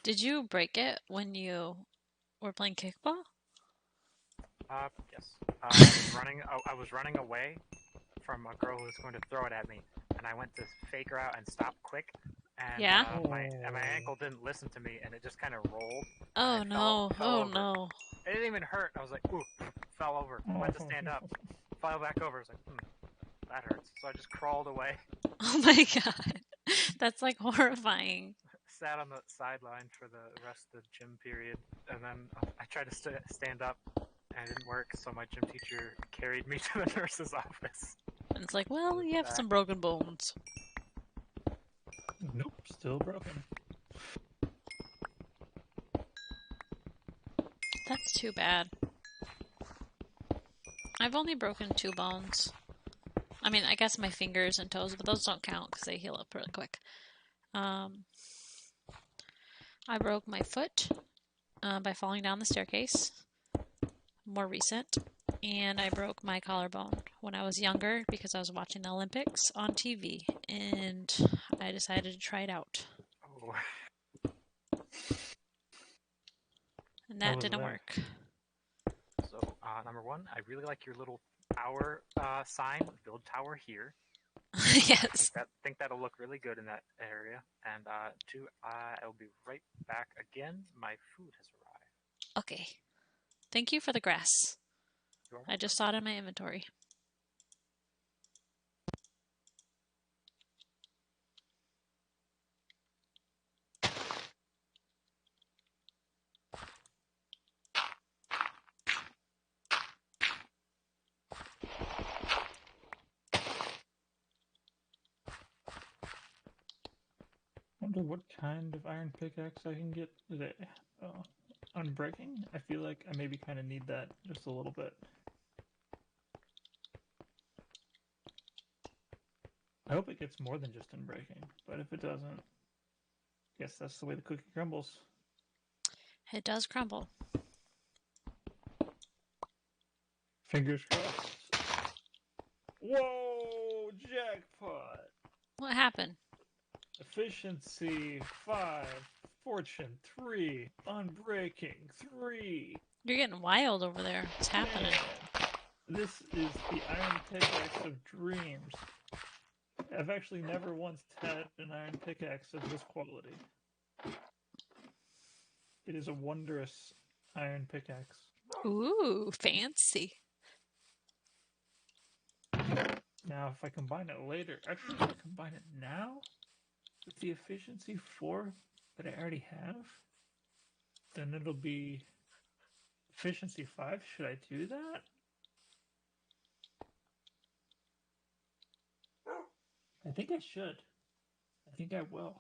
Did you break it when you were playing kickball? Yes. I was running away from a girl who was going to throw it at me, and I went to fake her out and stop quick. And Yeah? my ankle didn't listen to me, and it just kind of rolled. Oh no, fell oh over. no. It didn't even hurt. I was like, ooh, fell over. Went to stand up, fell back over. I was like, that hurts. So I just crawled away, Oh my god. That's like horrifying. sat on the sideline for the rest of the gym period, and then I tried to stand up, and it didn't work, so my gym teacher carried me to the nurse's office. And it's like, well, you have some broken bones. Nope, still broken. That's too bad. I've only broken 2 bones. I mean, I guess my fingers and toes, but those don't count because they heal up really quick. I broke my foot by falling down the staircase. More recent. And I broke my collarbone when I was younger because I was watching the Olympics on TV. And I decided to try it out. Oh. And that was didn't that? work. So, number one, I really like your little tower sign, build tower here. Yes. I think that'll look really good in that area. And I'll be right back again. My food has arrived. Okay. Thank you for the grass. You're I just saw it in my inventory. I wonder what kind of iron pickaxe I can get today. Unbreaking? I feel like I maybe kind of need that just a little bit. I hope it gets more than just unbreaking, but if it doesn't, guess that's the way the cookie crumbles. It does crumble. Fingers crossed. Whoa! Jackpot! What happened? Efficiency 5, fortune 3, unbreaking 3. You're getting wild over there. What's happening? Man, this is the iron pickaxe of dreams. I've actually never once had an iron pickaxe of this quality. It is a wondrous iron pickaxe. Ooh, fancy. Now, if I combine it later, actually, if I combine it now with the efficiency 4 that I already have, then it'll be efficiency 5. Should I do that? I think I should. I think I will.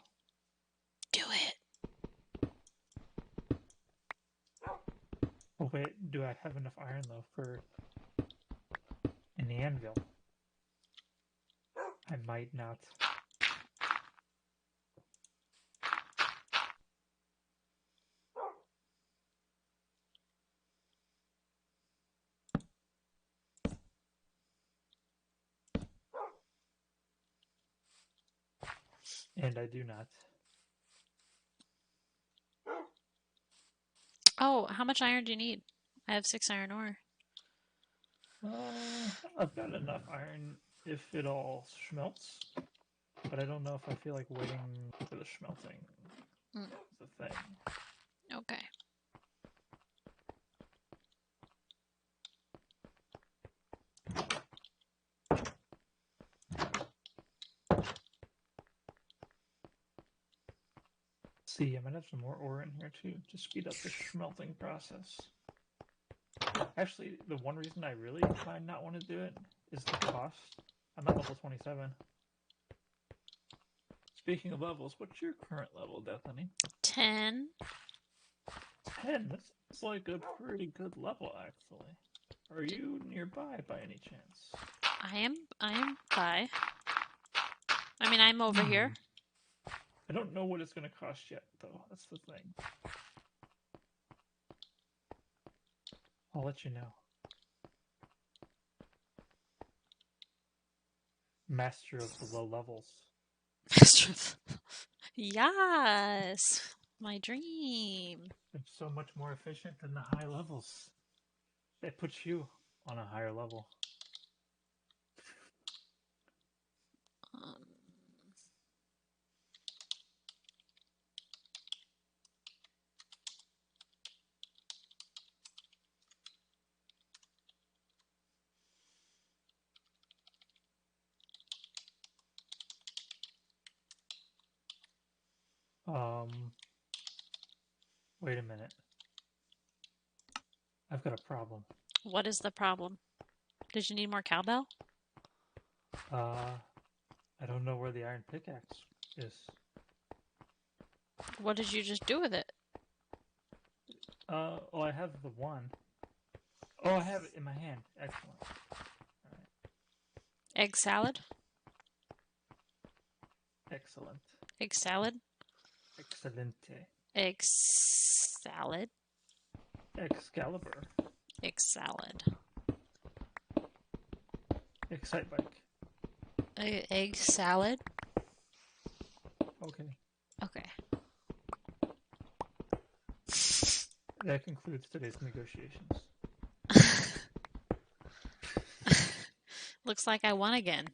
Do it. Oh wait, do I have enough iron though for an anvil? I might not. And I do not. Oh, how much iron do you need? I have 6 iron ore. I've got enough iron if it all smelts, but I don't know if I feel like waiting for the smelting. Mm. Is the thing. Okay. See, I might have some more ore in here too to speed up the smelting process. Actually, the one reason I really might not want to do it is the cost. I'm at level 27. Speaking of levels, what's your current level, Deathany? 10. 10? That's like a pretty good level, actually. Are you nearby by any chance? I am by. I mean, I'm over here. I don't know what it's going to cost yet, though. That's the thing. I'll let you know. Master of the low levels. Yes, my dream. It's so much more efficient than the high levels. It puts you on a higher level. Wait a minute. I've got a problem. What is the problem? Did you need more cowbell? I don't know where the iron pickaxe is. What did you just do with it? Oh, I have the one. Oh, I have it in my hand. Excellent. All right. Egg salad? Excellent. Egg salad? Excelente. Egg salad? Excalibur. Egg salad. Excite bike. Egg salad? Okay. Okay. That concludes today's negotiations. Looks like I won again.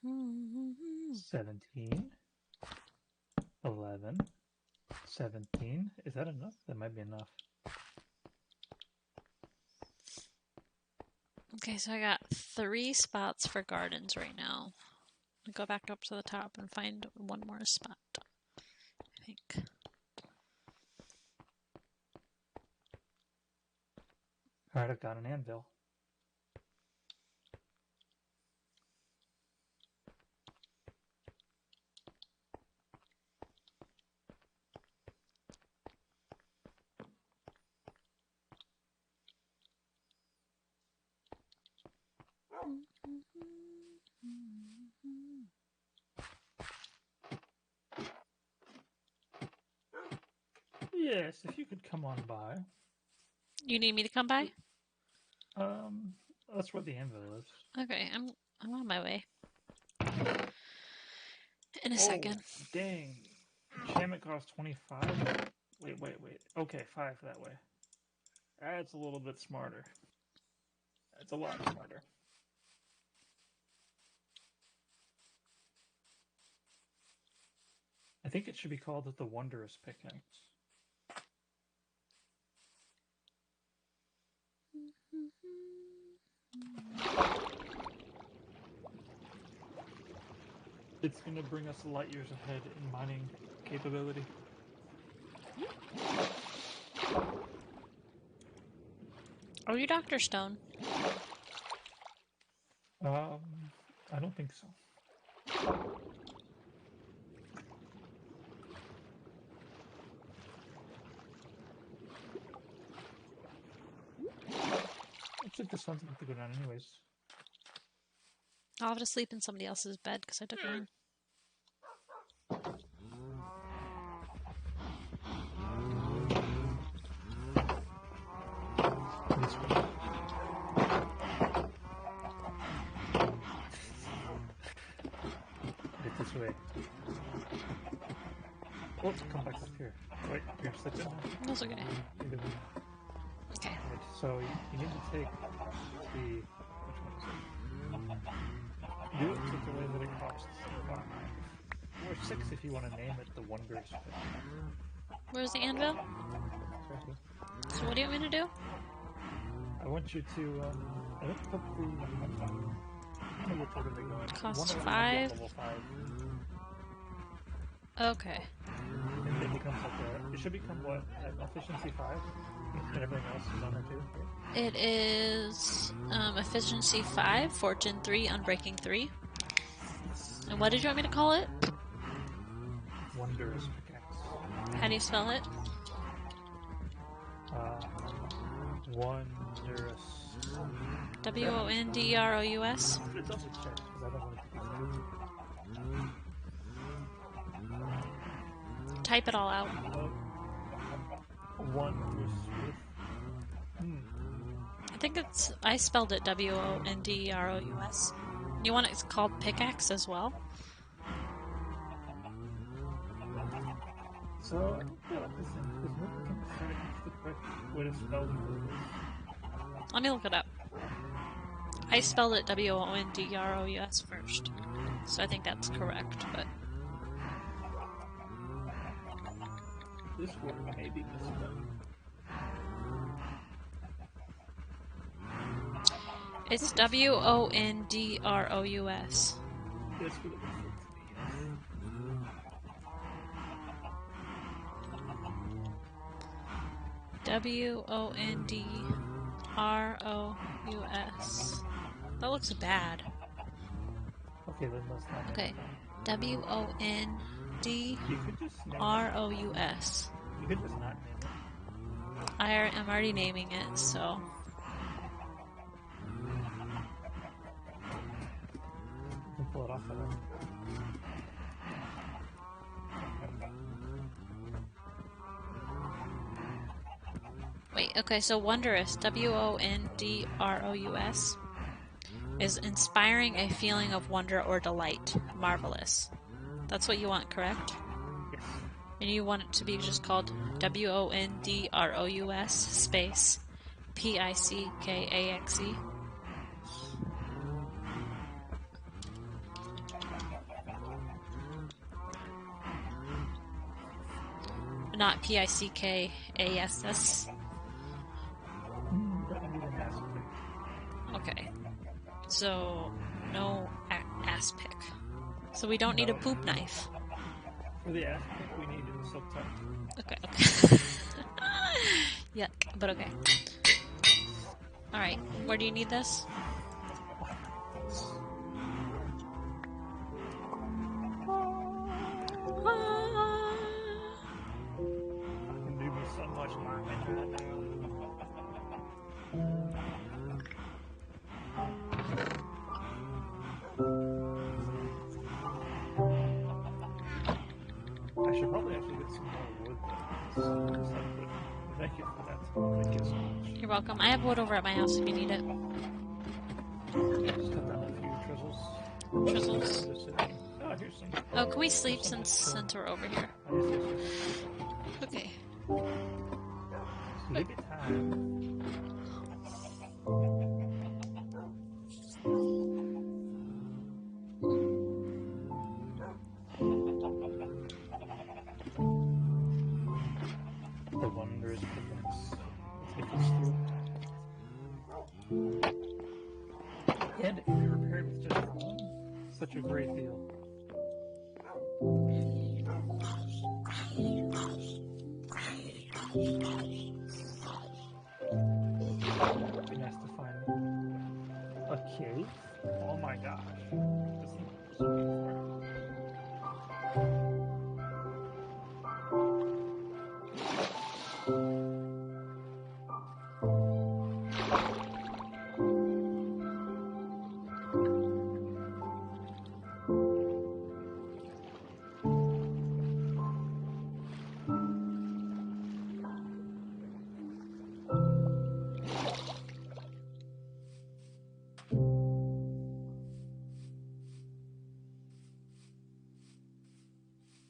Mm-hmm. 17, 11, 17. Is that enough? That might be enough. Okay, so I got 3 spots for gardens right now. I'll go back up to the top and find one more spot, I think. Alright, I've got an anvil. Yes, if you could come on by. You need me to come by? That's where the anvil is. Okay, I'm on my way. In a second. Dang. Enchantment costs 25. Wait. Okay, 5 that way. That's a little bit smarter. That's a lot smarter. I think it should be called the Wondrous Pickaxe. It's going to bring us light years ahead in mining capability. Are you Dr. Stone? I don't think so. Looks like the sun's about to go down anyways. I'll have to sleep in somebody else's bed because I took mine. This way. Get this way. Oh, come back up here. Wait, you're slipping now. That's okay. Okay. Right, so you need to take the... Which one is it? Do it in such a way that it costs 5. Or 6 if you want to name it the Wondrous Pickaxe. Where's the anvil? Right here. So what do you want me to do? I want you to, I think put the... I don't know which order they go in. Cost One of them 5? level 5. Okay. And it becomes like a... It should become what? Efficiency 5? And everything else is on there too? Right? It is efficiency 5, fortune 3, unbreaking 3. And what did you want me to call it? Wondrous Pickaxe. How do you spell it? Wondrous. W-O-N-D-R-O-U-S? I'm gonna double check because I don't want it to be confusing. Type it all out. Wondrous with... I think it's... I spelled it W-O-N-D-R-O-U-S. You want it called pickaxe as well? So, I don't feel like this is the correct way to spell the Let me look it up. I spelled it W-O-N-D-R-O-U-S first. So I think that's correct, but... This word may be misspelled. It's W-O-N-D-R-O-U-S. That's what it looks like to me, yes. W-O-N-D-R-O-U-S. That looks bad. Okay, then let's not. Okay. W-O-N-D-R-O-U-S. You could just not name it. I'm already naming it, so... You can pull it off of it. Wait, okay, so Wondrous, W-O-N-D-R-O-U-S, is inspiring a feeling of wonder or delight. Marvelous. That's what you want, correct? Yes. And you want it to be just called WONDROUS space PICKAXE. Not PICKASS. Don't need an ass pick. Okay. So, no ass pick. So we don't need a No. poop knife. For the ass pick, we need it silk touch. Okay. Yuck, but okay. Alright, where do you need this? I can do me so much mine right now. I should probably actually get some more wood though. Thank you for that. Thank you so much. You're welcome. I have wood over at my house if you need it. Just cut down a few chisels. Chisels. Oh, here's some. Oh, can we sleep since we're over here? Yes. Okay. Sleepy time. The wondrous goodness. Take us through. And it can be repaired with just one. Such a great deal. It'd be nice to find a cave. Oh my gosh. This thing is so beautiful.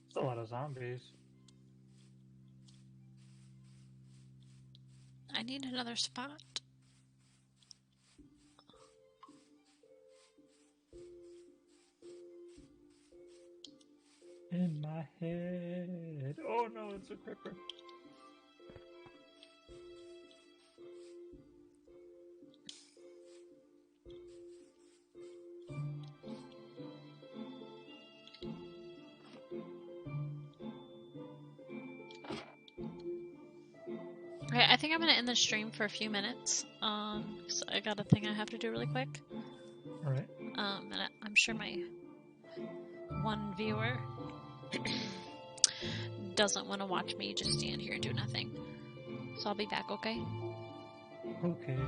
It's a lot of zombies. I need another spot. In my head. Oh no, it's a creeper. Okay, I think I'm gonna end the stream for a few minutes. So I got a thing I have to do really quick. Alright. And I'm sure my one viewer doesn't want to watch me just stand here and do nothing. So I'll be back, okay? Okay.